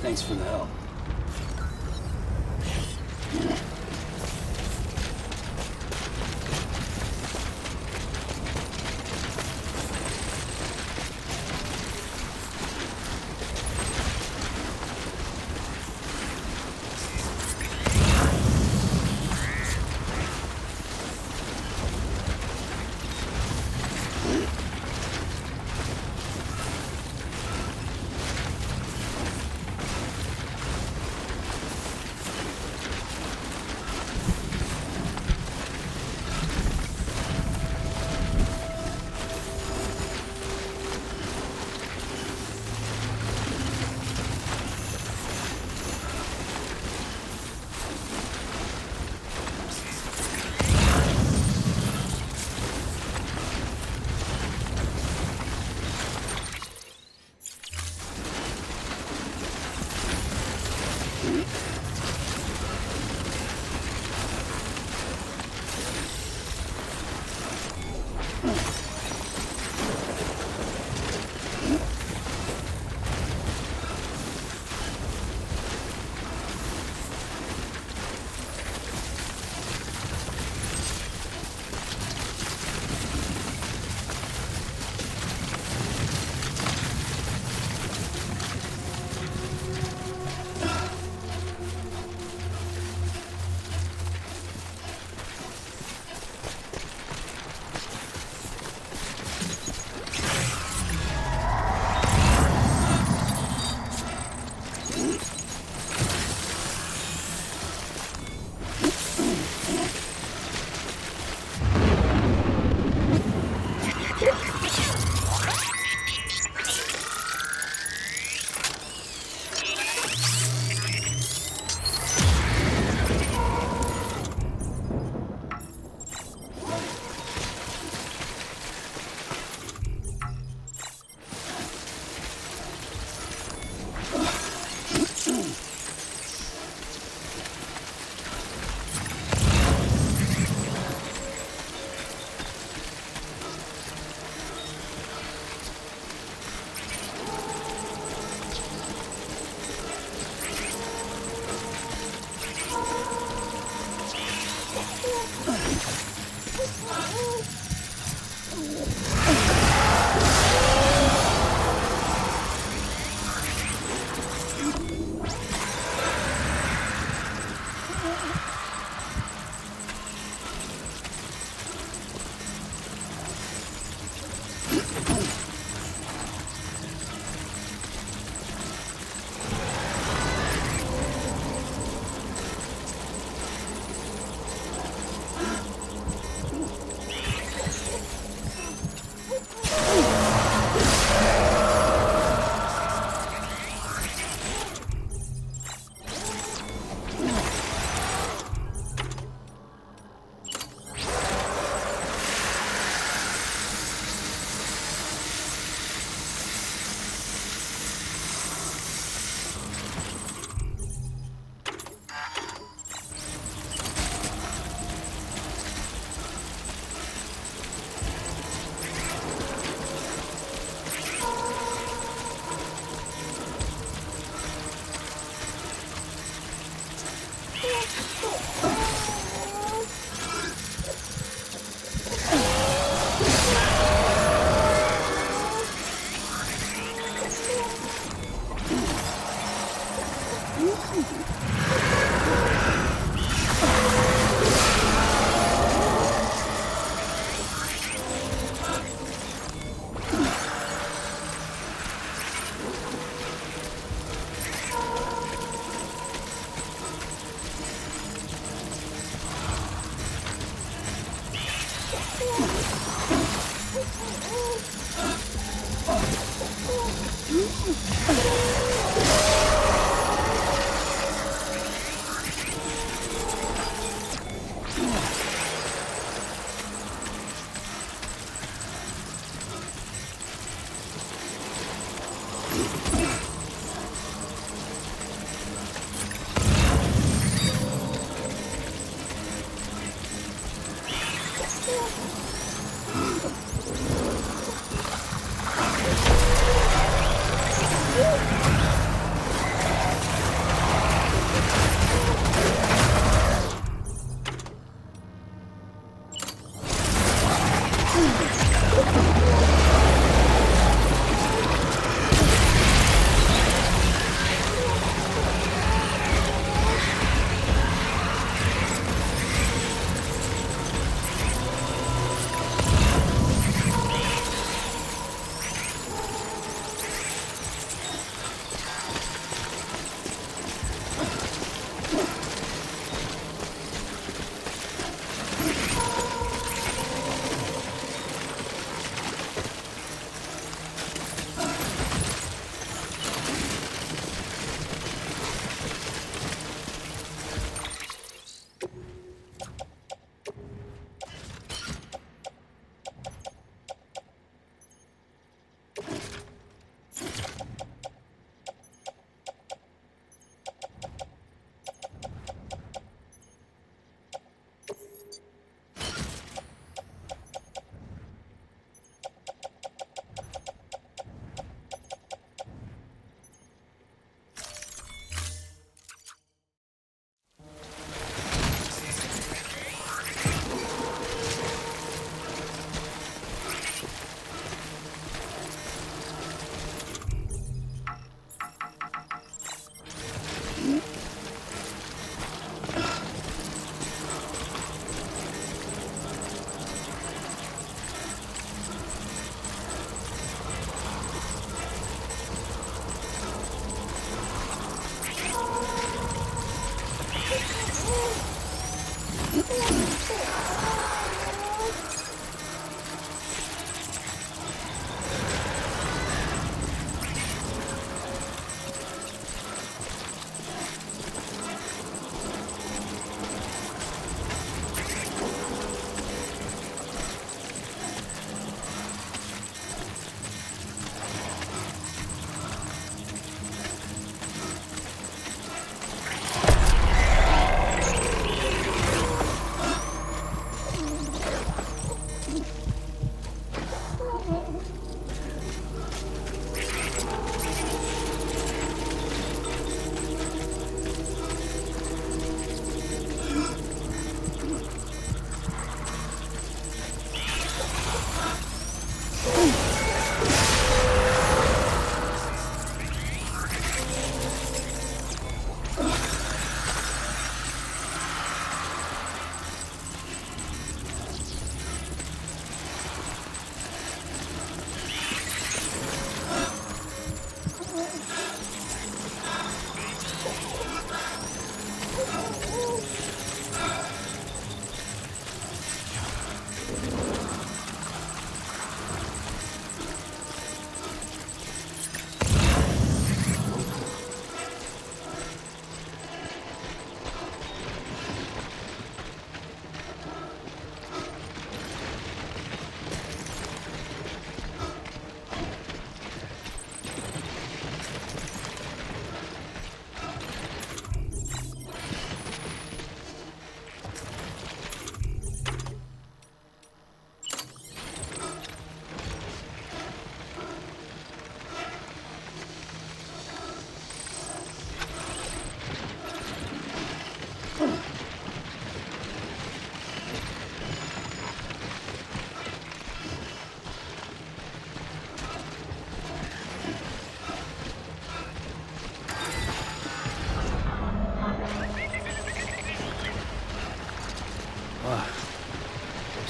Thanks for the help.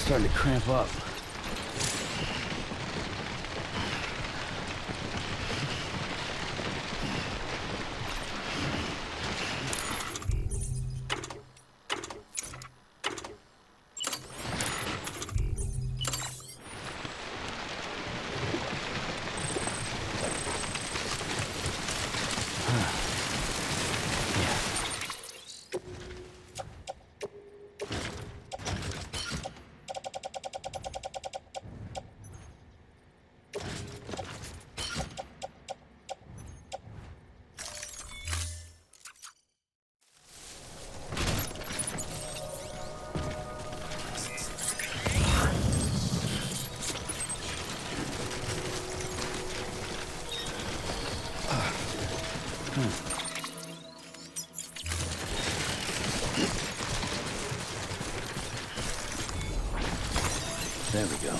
Starting to cramp up. There we go.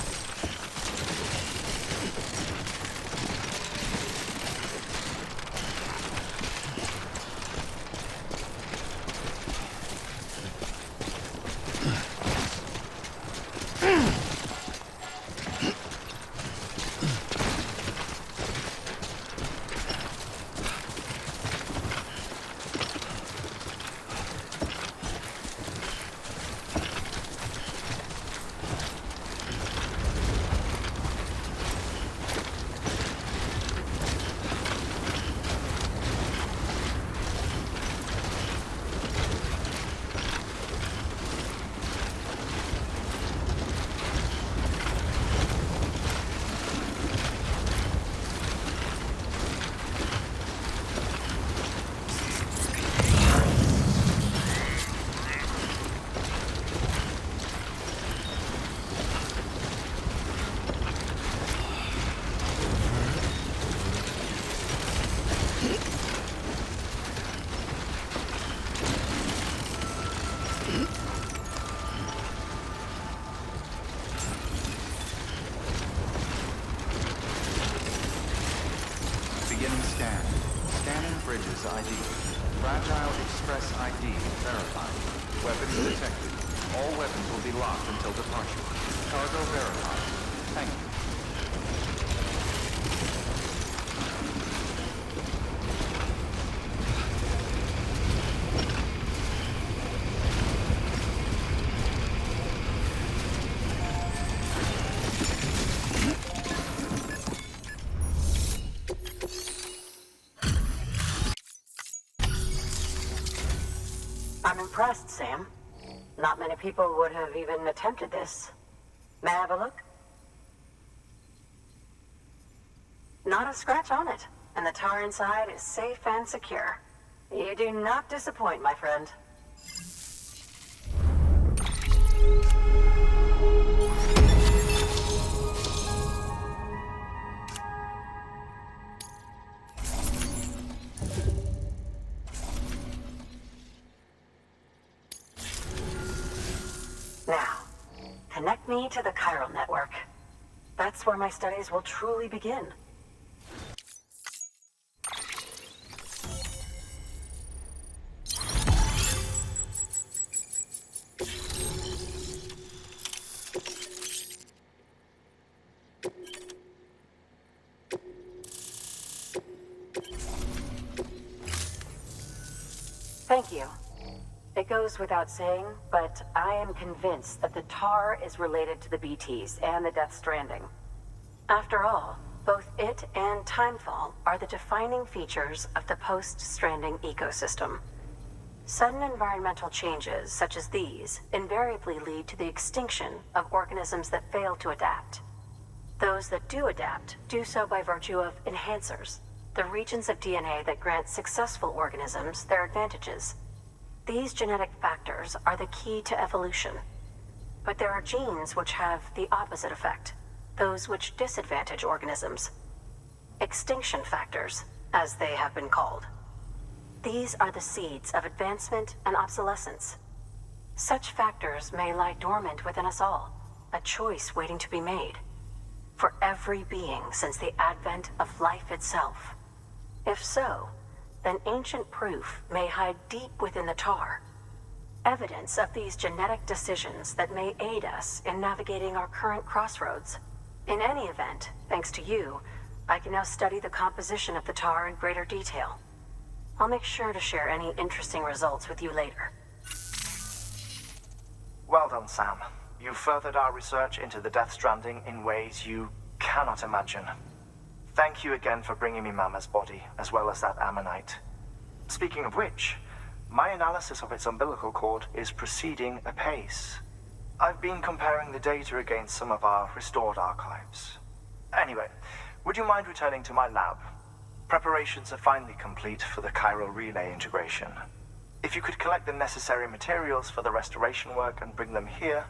Bridges ID. Fragile Express ID verified. Weapons detected. All weapons will be locked until departure. Cargo verified. Thank you. I'm impressed, Sam. Not many people would have even attempted this. May I have a look? Not a scratch on it, and the tar inside is safe and secure. You do not disappoint, my friend. Now, connect me to the chiral network. That's where my studies will truly begin. Thank you. It goes without saying, but I am convinced that the tar is related to the BTs and the Death Stranding. After all, both it and Timefall are the defining features of the post-Stranding ecosystem. Sudden environmental changes such as these invariably lead to the extinction of organisms that fail to adapt. Those that do adapt do so by virtue of enhancers, the regions of DNA that grant successful organisms their advantages. These genetic factors are the key to evolution. But there are genes which have the opposite effect, those which disadvantage organisms. Extinction factors, as they have been called. These are the seeds of advancement and obsolescence. Such factors may lie dormant within us all, a choice waiting to be made. For every being since the advent of life itself. If so, then ancient proof may hide deep within the tar. Evidence of these genetic decisions that may aid us in navigating our current crossroads. In any event, thanks to you, I can now study the composition of the tar in greater detail. I'll make sure to share any interesting results with you later. Well done, Sam. You furthered our research into the Death Stranding in ways you cannot imagine. Thank you again for bringing me Mama's body, as well as that ammonite. Speaking of which, my analysis of its umbilical cord is proceeding apace. I've been comparing the data against some of our restored archives. Anyway, would you mind returning to my lab? Preparations are finally complete for the chiral relay integration. If you could collect the necessary materials for the restoration work and bring them here,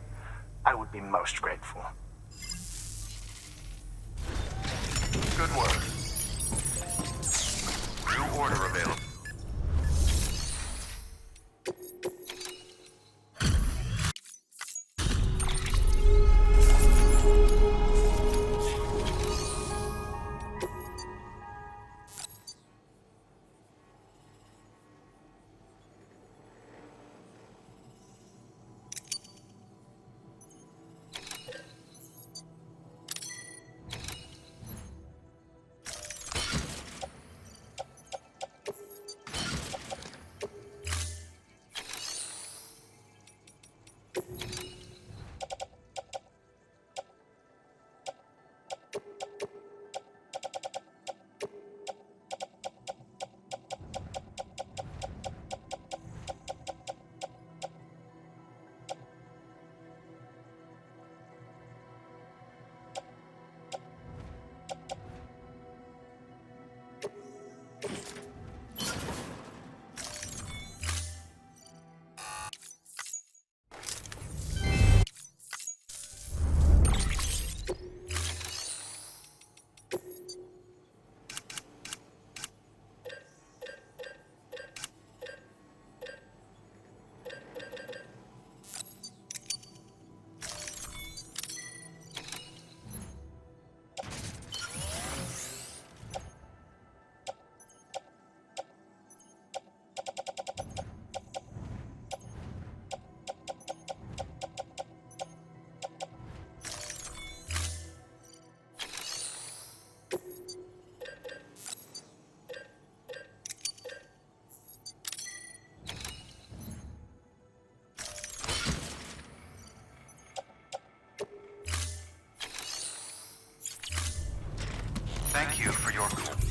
I would be most grateful. Good work. New order available. Thank you for your cooperation.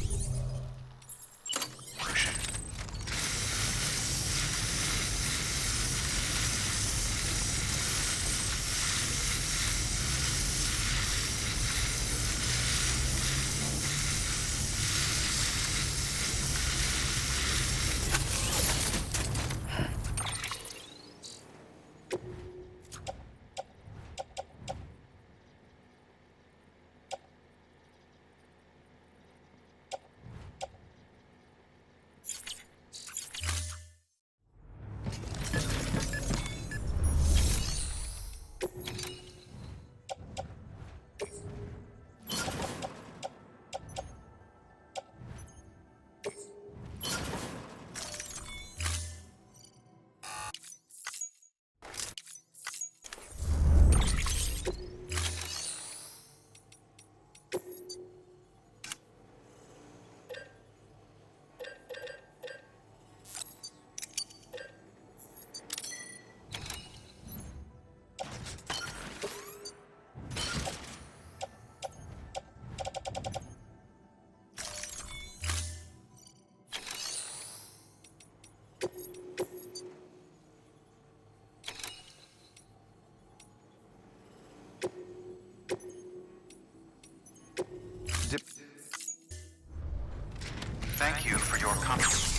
Thank you for your contribution.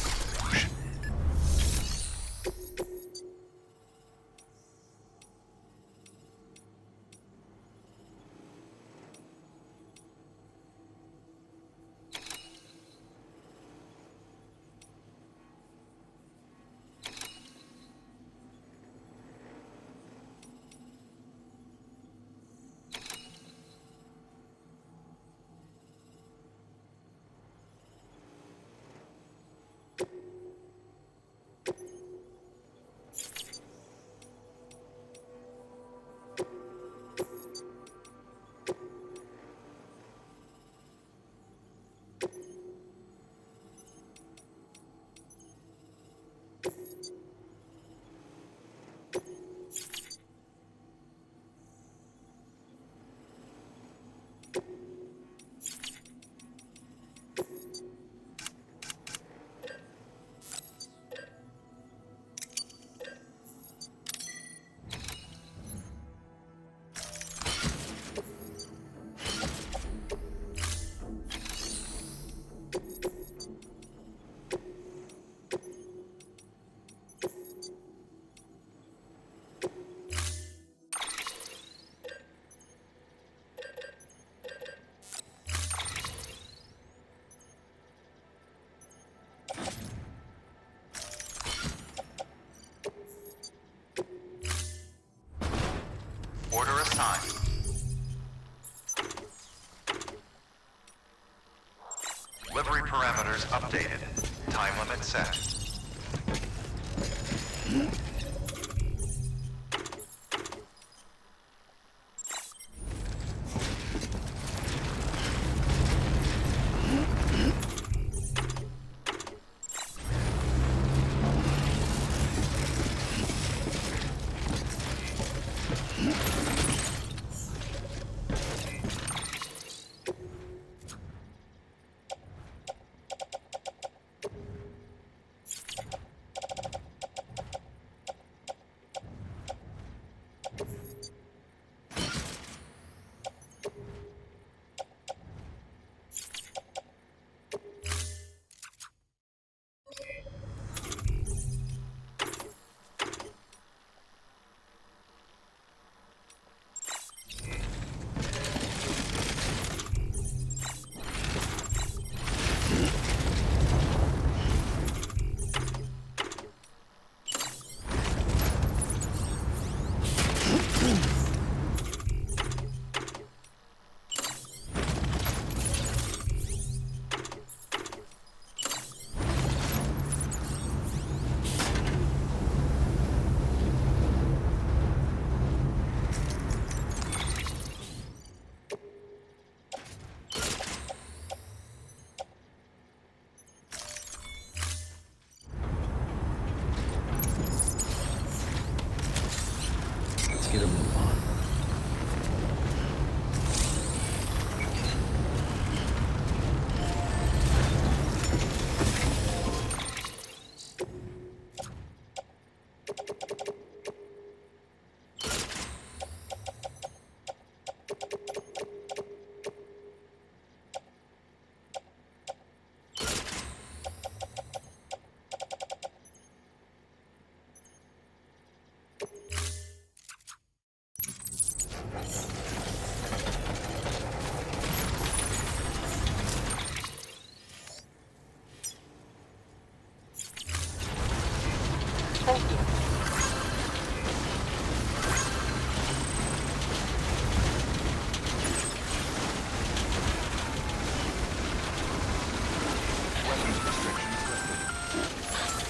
Order assigned. Livery parameters updated. Time limit set.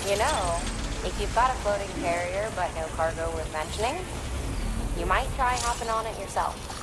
You know, if you've got a floating carrier but no cargo worth mentioning, you might try hopping on it yourself.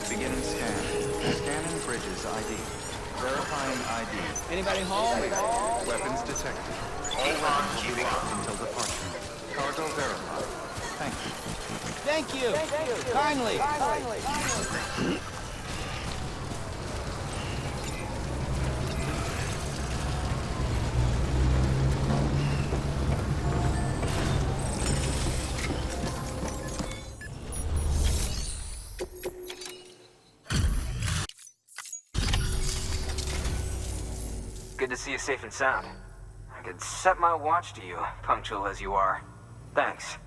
Beginning scan. Scanning bridges ID. Verifying ID. Anybody home? Weapons detected. All weapons will be locked until departure. Cargo verified. Thank you. Thank you. Kindly. Good to see you safe and sound. I could set my watch to you, punctual as you are. Thanks.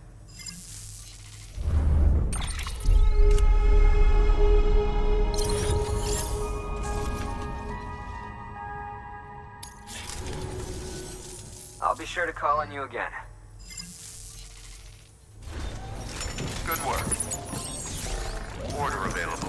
I'll be sure to call on you again. Good work. Order available.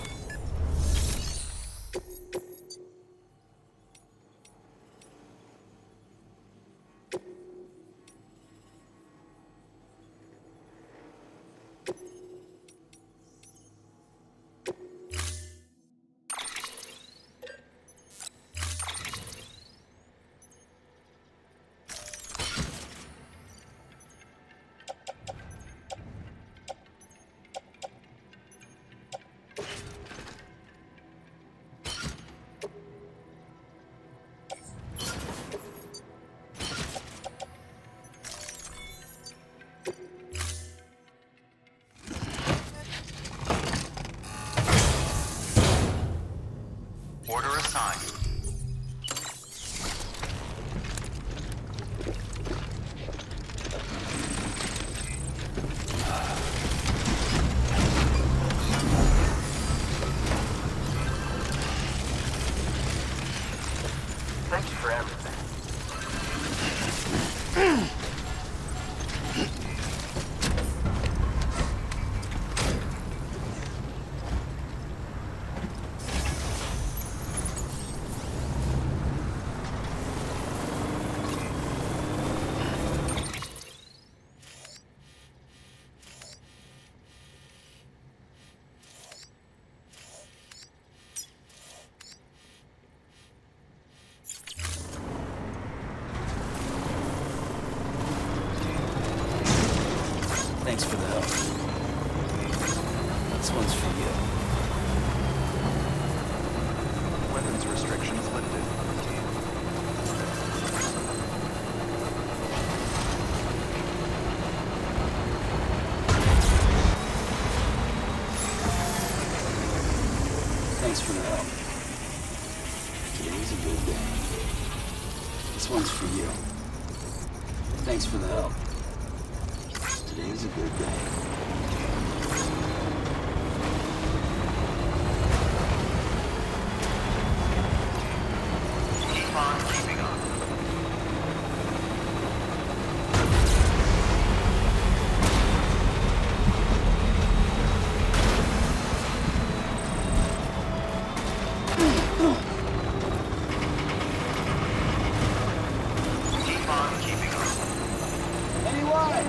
Order assigned. Thank you for everything. Thanks for the help. This one's for you. Weapons restrictions lifted. Thanks for the help. Today's a good day. This one's for you. Thanks for the help. Today's a good day. Keep on keeping on. Keep on keeping on. Anyone?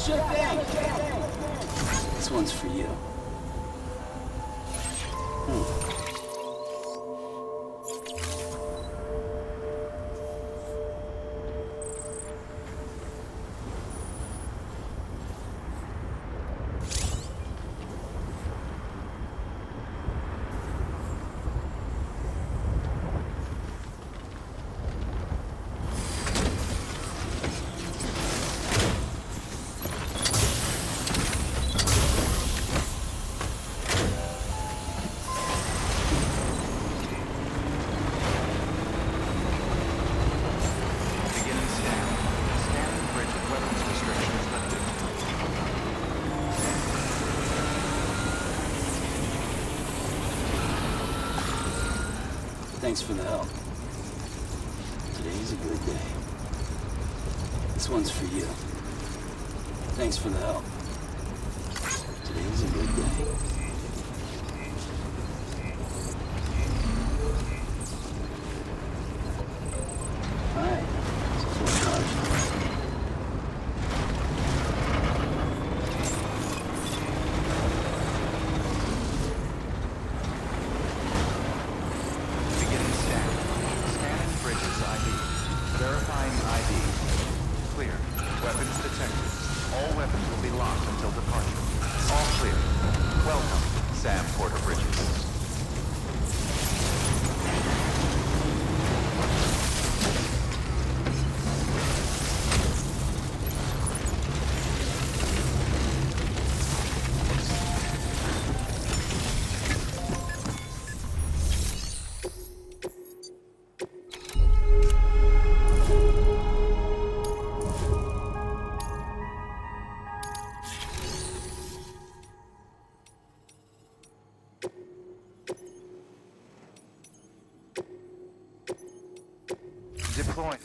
Sure thing. This one's for you. Thanks for the help. Today's a good day. This one's for you. Thanks for the help. Today's a good day. Alright, so full charge. Verifying ID. Clear. Weapons detected. All weapons will be locked until departure. All clear. Welcome, Sam Porter Bridges. Deploy.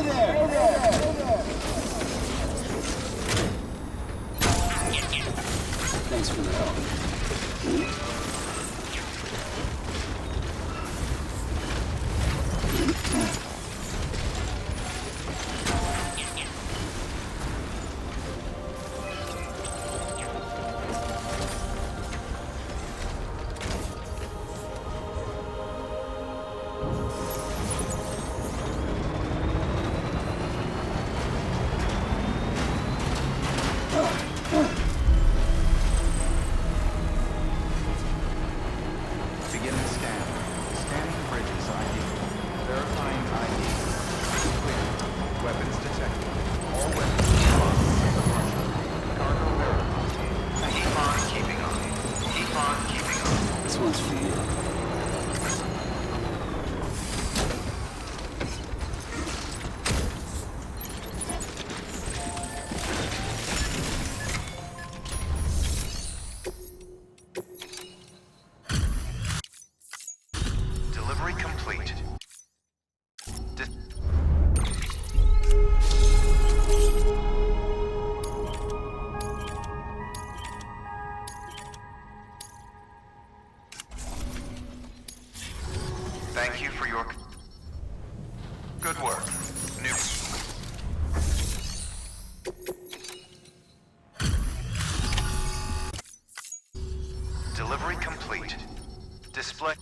Hey there! Thanks for the help. Beginning scan. Scanning bridges ID. Verifying ID. Clear. Weapons detected. All weapons lost until departure. Cargo verified. Keep on keeping on. Keep on keeping on. This one's for you. Delivery complete. Thank you for your good work. New. Delivery complete. Display.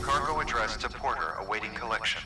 Cargo addressed to Porter awaiting collection.